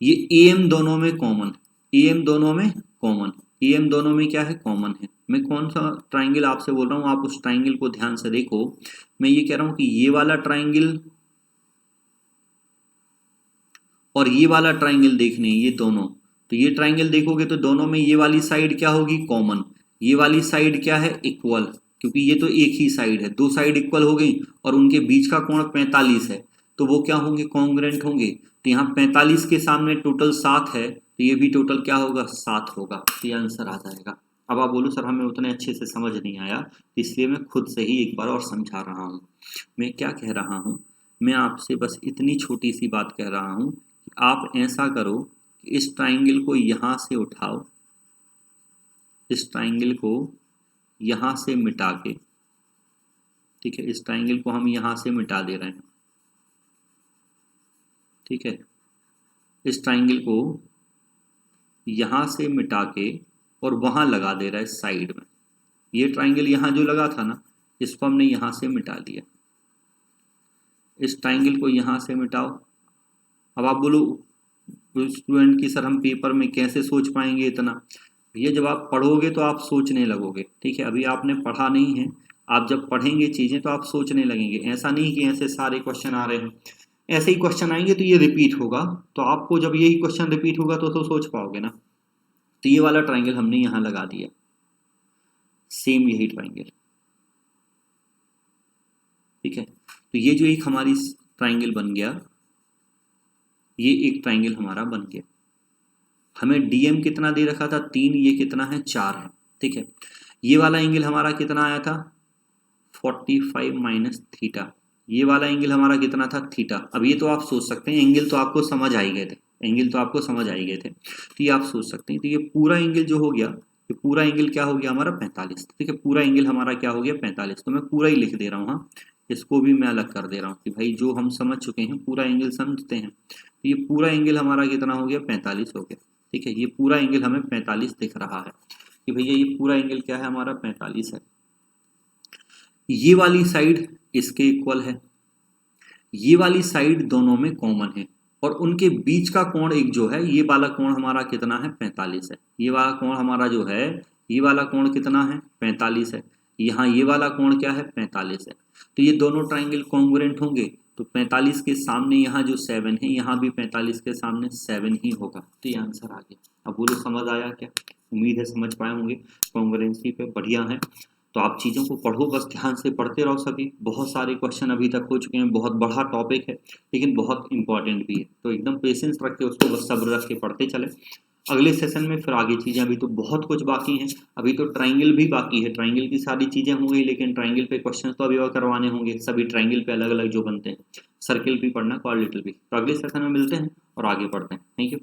ये ए एम दोनों में कॉमन, ए एम दोनों में कॉमन, ए एम दोनों में क्या है कॉमन है। मैं कौन सा ट्राइंगल आपसे बोल रहा हूं, आप उस ट्राइंगल को ध्यान से देखो। मैं ये कह रहा हूं कि ये वाला ट्राइंगल और ये वाला ट्राइंगल देखने ये दोनों, तो ये ट्राइंगल देखोगे तो दोनों में ये वाली साइड क्या होगी कॉमन, ये वाली साइड क्या है इक्वल, क्योंकि ये तो एक ही साइड है, दो साइड इक्वल हो गई और उनके बीच का कोण 45 है, तो वो क्या होंगे कॉन्ग्रुएंट होंगे। तो यहाँ 45 के सामने टोटल 7 है तो ये भी टोटल क्या होगा 7 होगा, तो ये आंसर आ जाएगा। अब आप बोलो सर हमें उतने अच्छे से समझ नहीं आया, इसलिए मैं खुद से ही एक बार और समझा रहा हूँ। मैं क्या कह रहा हूँ, मैं आपसे बस इतनी छोटी सी बात कह रहा हूँ, आप ऐसा करो कि इस ट्राइंगल को यहां से उठाओ, इस ट्राइंगल को यहां से मिटा के, ठीक है, इस ट्राइंगल को हम यहां से मिटा दे रहे हैं। ठीक है, इस ट्राइंगल को यहां से मिटा के और वहां लगा दे रहा है साइड में। ये ट्राइंगल यहां जो लगा था ना, इसको हमने यहां से मिटा दिया। इस ट्राइंगल को यहां से मिटाओ। अब आप बोलो स्टूडेंट की सर हम पेपर में कैसे सोच पाएंगे इतना, भैया जब आप पढ़ोगे तो आप सोचने लगोगे। ठीक है, अभी आपने पढ़ा नहीं है, आप जब पढ़ेंगे चीजें तो आप सोचने लगेंगे। ऐसा नहीं कि ऐसे सारे क्वेश्चन आ रहे हैं, ऐसे ही क्वेश्चन आएंगे तो ये रिपीट होगा, तो आपको जब यही क्वेश्चन रिपीट होगा तो सोच पाओगे ना। तो ये वाला ट्राइंगल हमने यहाँ लगा दिया, सेम यही ट्राइंगल। ठीक है, तो ये जो एक हमारी ट्राइंगल बन गया, ये एक ट्राइंगल हमारा बन गया। हमें डीएम कितना दे रखा था 3, ये कितना है 4 है। ठीक है, ये वाला एंगल हमारा कितना आया था 45 माइनस थीटा, ये वाला एंगल हमारा कितना था थीटा। अब ये तो आप सोच सकते हैं, एंगल तो आपको समझ आ ही गए थे, एंगल तो आपको समझ आ ही गए थे, तो ये आप सोच सकते हैं। तो ये पूरा एंगल जो हो गया, ये पूरा एंगल क्या हो गया हमारा 45। ठीक है, पूरा एंगल हमारा क्या हो गया 45, तो मैं पूरा ही लिख दे रहा हूँ। हाँ, इसको भी मैं अलग कर दे रहा हूँ कि भाई जो हम समझ चुके हैं पूरा एंगल समझते हैं। तो ये पूरा एंगल हमारा कितना हो गया 45 हो गया। ठीक है, ये पूरा एंगल हमें 45 दिख रहा है कि भैया ये पूरा एंगल क्या है हमारा 45 है। ये वाली साइड इसके इक्वल है, ये वाली साइड दोनों में कॉमन है, और उनके बीच का कोण एक जो है, ये वाला कोण हमारा कितना है 45 है। ये वाला कोण हमारा जो है, ये वाला कोण कितना है 45 है। यहाँ ये वाला कोण क्या है 45 है। तो ये दोनों ट्राइंगल कॉन्ग्रुएंट होंगे, तो 45 के सामने यहाँ जो 7 है, यहाँ भी 45 के सामने 7 ही होगा। तो ये आंसर आ गया। अब बोलो समझ आया क्या? उम्मीद है समझ पाए होंगे, कॉन्ग्रुएंसी पे बढ़िया है। तो आप चीज़ों को पढ़ो, बस ध्यान से पढ़ते रहो सभी। बहुत सारे क्वेश्चन अभी तक हो चुके हैं, बहुत बड़ा टॉपिक है लेकिन बहुत इंपॉर्टेंट भी है, तो एकदम पेशेंस रख के उसको बस सब्र रख के पढ़ते चले। अगले सेशन में फिर आगे चीज़ें, अभी तो बहुत कुछ बाकी हैं, अभी तो ट्राइंगल भी बाकी है, ट्राइंगल की सारी चीज़ें होंगी लेकिन ट्राइंगल पे क्वेश्चन तो अभी और करवाने होंगे, सभी ट्राइंगल पे अलग अलग जो बनते हैं, सर्किल भी पढ़ना, क्वाड्रेटिक भी। तो अगले सेशन में मिलते हैं और आगे पढ़ते हैं। Thank you.